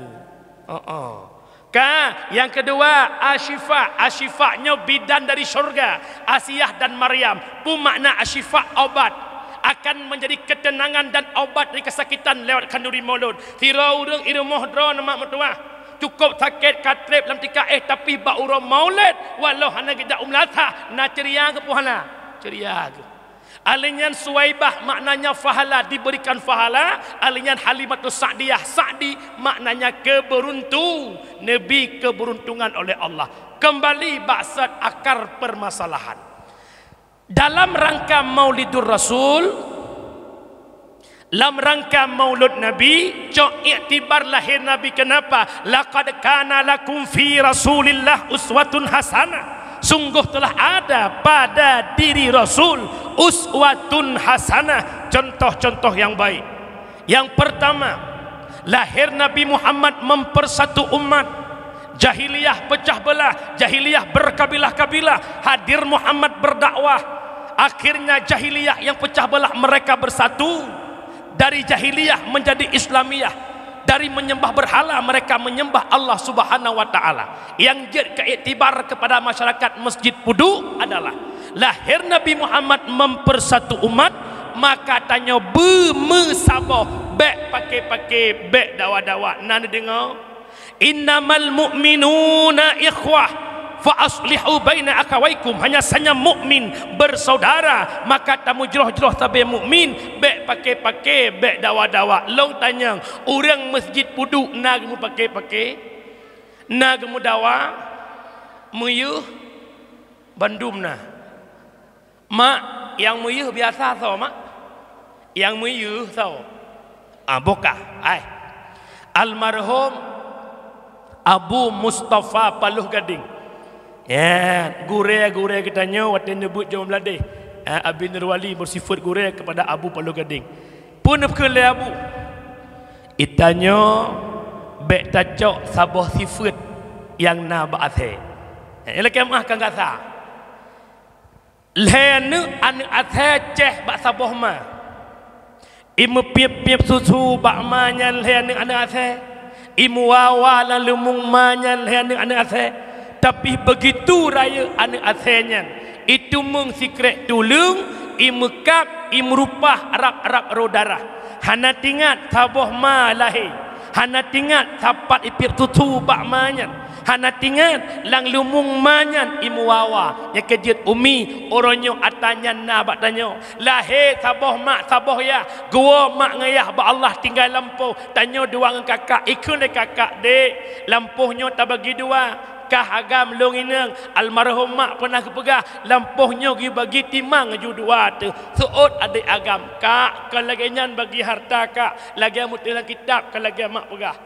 Yang kedua Asyifa. Asyifanya bidan dari syurga. Asiyah dan Maryam pun makna Asyifa obat, akan menjadi ketenangan dan obat dari kesakitan lewat kanduri maulud. Tira urang ira mohdra nama mertua cukup sakit katrip dalam tika tapi ba urang maulid walau hana kita umlatha na ceria ke puhana ceria ke. Alinyan Suwaibah maknanya fahala, diberikan fahala. Alinyan Halimatus Sa'diyah, Sa'di maknanya keberuntung, Nabi keberuntungan oleh Allah. Kembali maksud akar permasalahan. Dalam rangka Maulidur Rasul, dalam rangka Maulud Nabi, cok iktibar lahir Nabi. Kenapa? Laqad kana lakum fi Rasulillah uswatun hasanah. Sungguh telah ada pada diri Rasul uswatun hasanah, contoh-contoh yang baik. Yang pertama, lahir Nabi Muhammad mempersatu umat. Jahiliyah pecah belah, jahiliyah berkabilah-kabilah. Hadir Muhammad berdakwah, akhirnya jahiliyah yang pecah belah mereka bersatu. Dari jahiliyah menjadi Islamiyah. Dari menyembah berhala mereka menyembah Allah Subhanahu wa taala. Yang jadi keiktibar kepada masyarakat Masjid Puduk adalah lahir Nabi Muhammad mempersatu umat, maka tanya bermesaboh, bek pakai bek dawa-dawa. Nana dengar? Innamal mu'minuna ikhwah fa aslihu baina akawaikum. Hanya saja mukmin bersaudara, maka tamu jeroh-jeroh tabe mukmin bek pakai bek dawa-dawa. Long tanya orang Masjid Puduk nagamu pakai nagamu dawa muyuh bandum nah. Mak yang muyuh biasa tau mak. Yang muyuh tau. Bokah. Almarhum Abu Mustafa Paluh Gading. Ya, gure kita nyaw waktu nyebut jom ladeh. Abi Nurwali bersifat gure kepada Abu Paluh Gading. Pun kele Abu. Itanyo bek tacok sabah sifat yang na ba'athe. Ela kemah kan kata. Lenu anu athe ceh bak sabah ma. Imu piep susu bak manyan lenu anu athe. Imu wawa lalu mung manyan lenu anu athe. Tapi begitu raya anak asalnya itu mung sikret tulung imekap imrupah Arab rodarah. Hana tingat saboh ma lahir. Hana tingat sapat ipir tutu bak manyan. Hana tingat lang lumung manyan imuwawa. Ya kejut umi oronyo atanya na bak tanyo. Lahir saboh mak saboh ya. Gua mak ngayah ba Allah tinggal lampuh. Tanyo dua ngan kakak. Ikun le kakak dek. Lampuhnya tak bagi dua. Kah agam long inang almarhum mak pernah kepegah lampuhnya gi bagi timang judua tu suot adik agam kak kalau nyan bagi harta kak lagi mutilah kitab kalau lagi mak pegah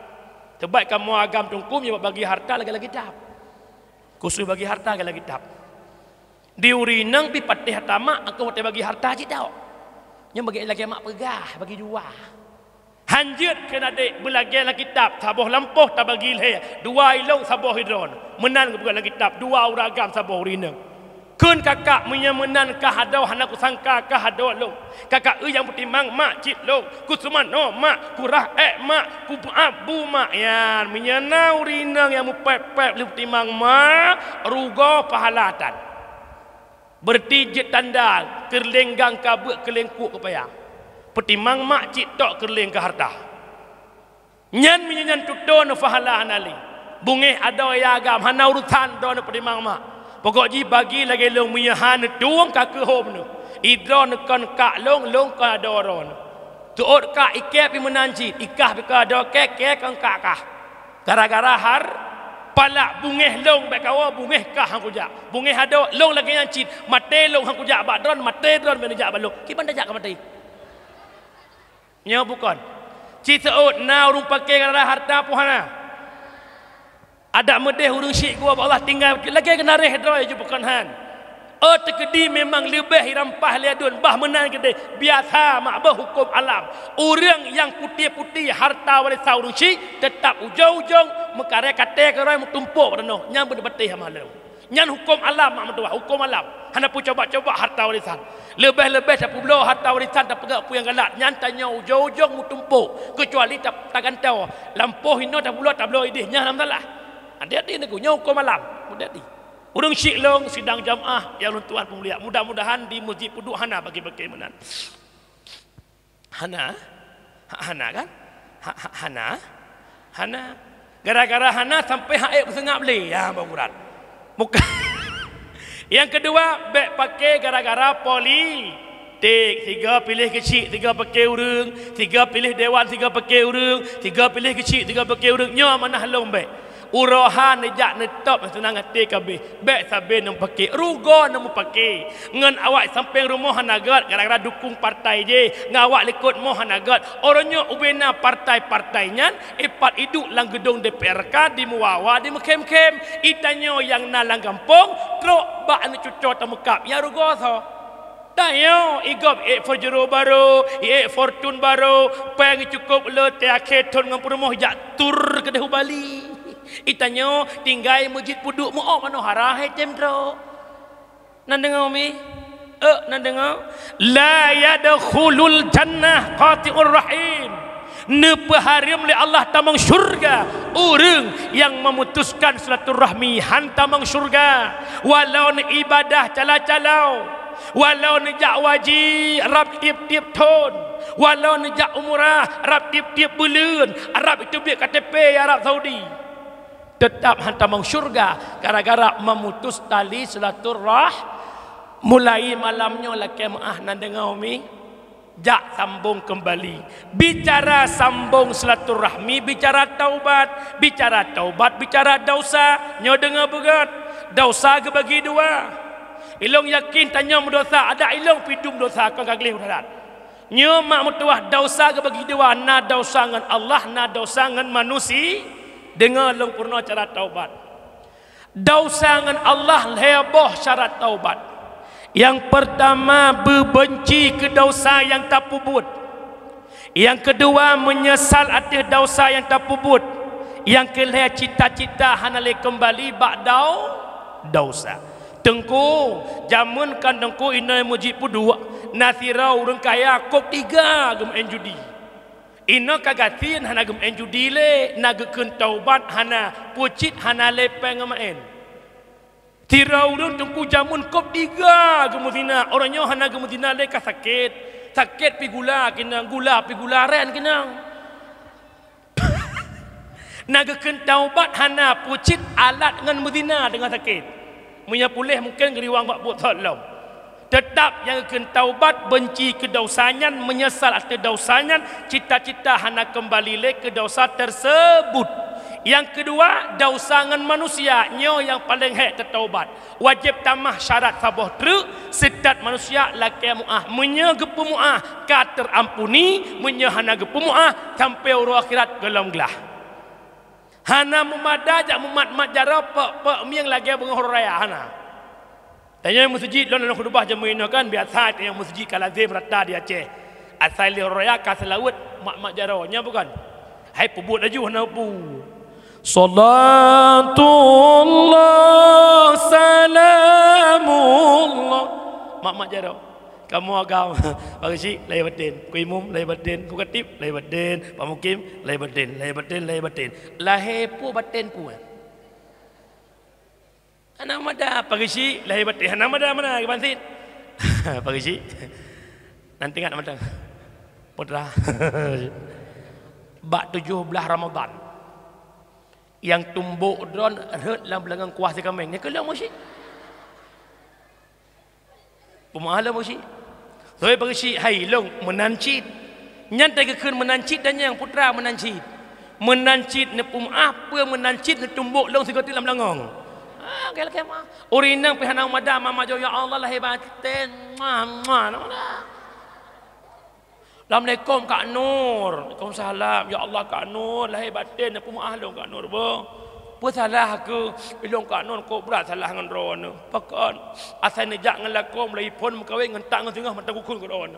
terbaik kamu agam tungkum ya bagi harta lagi kitab khusus bagi harta lagi kitab diurinang pi patih harta mak aku mau bagi harta je tau yang bagi lagi mak pegah bagi dua. Hanjut kena dek belajar lagi kitab saboh lampuh tak bagi leh dua ilong saboh hidron menan ke bukan lagi kitab dua uragam saboh urinang kun kakak punya menan kahadau hana kusangka kahadau lo kakak yang putimang mak cit lo kusuman no mak kurah mak ku abu mak yan menyana urinang yang mupep lu putimang mak rugo pahalatan bertijit tanda kerlenggang kabut kelengkuk kepayang petimang mak cik tok kerling ke harta. Nyan minyan tutun fahala anali. Bungeh ada ya agam hana urutan don petimang mak. Pokok ji bagi lagi long minyahan tuang ka ke hom nu. Idron kon ka long ka doron. Tuot ka ikep pi menanji, ikah pi ka do ke kan ka kah. Gara-gara har pala bungeh long be kawa bungeh ka hang kuja. Bungeh ada long lagi yang cit, mate long hang kuja ba dron mate dron be jak balong. Ki banda jak ka mate. Nya bukan. Citaut na urung pakai gara harta puhana. Ada medeh urung syik gua Allah tinggal lagi kena reh droi je bukan han. Terkedi memang lebih rampah liadun bah menang kedai biasa makbah hukum alam. Orang yang putih-putih harta warisan urang cik tetap ujung-ujung mekare kate kerai tumpuk reno nyang berdebatih malam. Nyan hukum alam mak mentua hukum alam. Hana pu coba-coba harta warisan. Lebih-lebih tak pulau harta warisan tak pegak pu yang galak. Nyan tanya ujung-ujung tumpuk kecuali tak gantau. Lampuh hino tak pulau tak boleh idih nyah salah. Hati-hati nak nya hukum alam. Hati-hati. Urang syik long sidang jamaah yang tuan pemulia. Mudah-mudahan di masjid Puduk hana bagi-bagi menan. Hana kan? Hana. Gara-gara hana sampai haik sengap boleh. Ya Bang Murad. Muka. Yang kedua, beg pakai gara-gara politik. 3 pilih kecil, 3 pakai urang. 3 pilih dewan, 3 pakai urang. 3 pilih kecil, 3 pakai urang. Nya mana halong beg. Urohan nejak netop senang hati kabeh. Beg sabe nam pakai. Rugo nam pakai. Ngan awak sampai rumah hanagat gara-gara dukung partai je. Ngawak likut moh hanagat. Orangnya ubena partai-partainya ipat iduk lang gedung DPRK di Muawa di mekem-kem. Itanyo yang nalang kampung truk bak anu cucot temekap. Ya rugo so. Tayo igop Fajro baru, Fortune baru, peng cukup le tiake ton ngam rumah jak tur ke Dehu Bali. Itanyo tinggai masjid Puduk mu mano harah temtro. Nan dengar mi? Nan dengar? La yadkhulul jannah qati'ur rahim. Nepaharim oleh Allah tamang syurga orang yang memutuskan silaturahmi hantamang syurga walau ibadah cala-calau walau nejak waji Arab tiap-tiap ton walau nejak umrah Arab tiap-tiap bulan Arab itu biar KTP Arab Saudi tetap hantamang syurga gara-gara memutus tali silaturah mulai malamnya laki maah nan dengar umi jak sambung kembali bicara sambung silaturahmi bicara taubat bicara dosa nyo dengar begat dosa ke bagi dua ilong yakin tanya mendosa ada ilong pidum dosa kau kaglih urat nyo mak mutuah dosa ke bagi dua na dosa ngan Allah na dosa ngan manusia dengar long purna cara taubat dosa ngan Allah heboh syarat taubat. Yang pertama berbenci ke dosa yang tak pubut. Yang kedua menyesal atas dosa yang tak pubut. Yang kelima cita-cita hanale kembali ba'dau dosa. Tengku jamun kan tengku ina mujib pudua nasirau urang kaya kop 3 gem enjudi. Ina kagatin hana gem enjudi le nagakeun taubat hana pucit hana lepeng ngamaen. Tirau urang tengku jamun kop 3 gem zina orangnya hana gem zina le ka sakit pi gula kena gula pi gularen kena. Nagakeun taubat hana pucit alat ngan muzina dengan sakit. Munya pulih mungkin geriwang bak buat salam. Tetap yang akan taubat benci ke dosanya, menyesal atas dosanya, cita-cita hana kembali le ke dosa tersebut. Yang kedua, dosa ngan manusia nyo yang paling hek tertaubat. Wajib tamah syarat saboh truk setat manusia laki muah munya gepu muah ka terampuni, munya hana gepu muah sampai uru akhirat gelam gelah. Hana memada jak memat-mat jara pak miang lagi bengah raya hana. Tanya yang masjid lawan khutbah jamu ini kan biasa yang masjid kalazim rata di Aceh. Asal raya ka selawat mat-mat jaranya bukan. Hai pubut laju hana pu. Salatullah salamullah. Mat-mat jara. Kamu agam bagi si lai batin, ku imum lai batin, ku katib lai batin, pak mukim lai batin, lai batin, lai batin. Lahir pu batin pu. Anak mada bagi si lai batin, anak mada mana ke bansit? Bagi si. Nanti kan mada. Putra. Bak 17 Ramadan. Yang tumbuk dron ret dalam belakang kuah sekameng. Ni kelang musik. Pemahala musik. Saya bagi si hai long menancit. Nyantai kekeun menancit dan yang putra menancit. Menancit ne apa menancit ne tumbuk long sigoti dalam langong. Gel kemah. Urinang pihanang madam mama jo ya Allah lah hebatin. Assalamualaikum Kak Nur. Waalaikumsalam. Ya Allah Kak Nur lah hebatin ne pemahala Kak Nur bo. Apa salah aku bilong kat non kau berat salah dengan ron. Pakan asal nejak dengan lakon mulai pun mengkawin dengan tak dengan tengah mata kukun ke ron.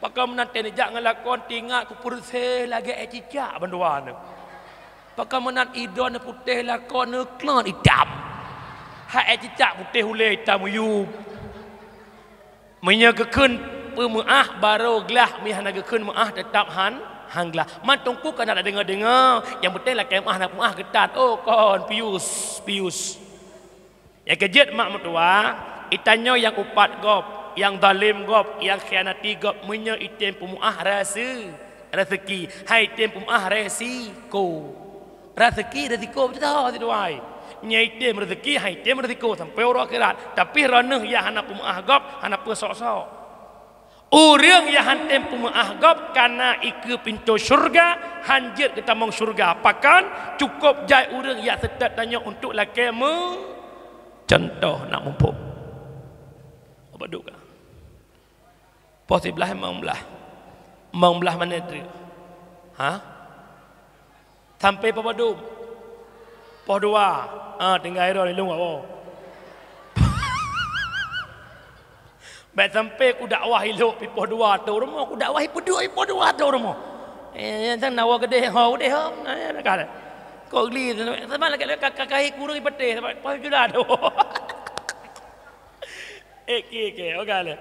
Pakan menanti nejak dengan lakon tinggal ku purse lagi cicak banduan. Pakan menant idon putih lakon klon hitam. Hai cicak putih hulai hitam uyup. Menyagakan pemuah baru gelah mihanagakan muah tetap hanglah mantungku kan ada dengar yang betul lah kemah nak muah ketat oh kon pius yang kejut mak mertua itanyo yang upat gop yang zalim gop yang khianati gop menyo item pemuah rezeki hai item pemuah resiko betul tahu tu ai nyai item rezeki hai item resiko sampai orang akhirat tapi ranah ya hana pemuah gop hana pesok-sok. Orang yang hantem pemaahgap karena ikut pintu syurga hanjir kita mong syurga pakan cukup jai orang yang setat tanya untuk laki contoh nak mumpuk apa duka posiblah mengbelah mana itu sampai apa dum poh dua tinggal air di lung apa baik sampai ku dakwah elok pi poh dua tu rumah ku dakwah poh dua tu rumah tang nawa gede ho gede ho nak kata kau geli sama lagi kakak kurang ipete poh juda tu ke okale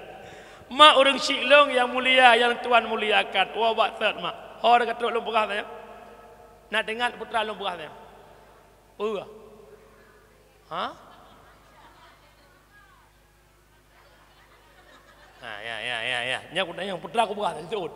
mak orang Siklong yang mulia yang tuan muliakan wa baksat mak ho dekat truk lung pegah saya nak dengar putra lung pegah saya ya. Nya aku yang putra aku bukan disebut.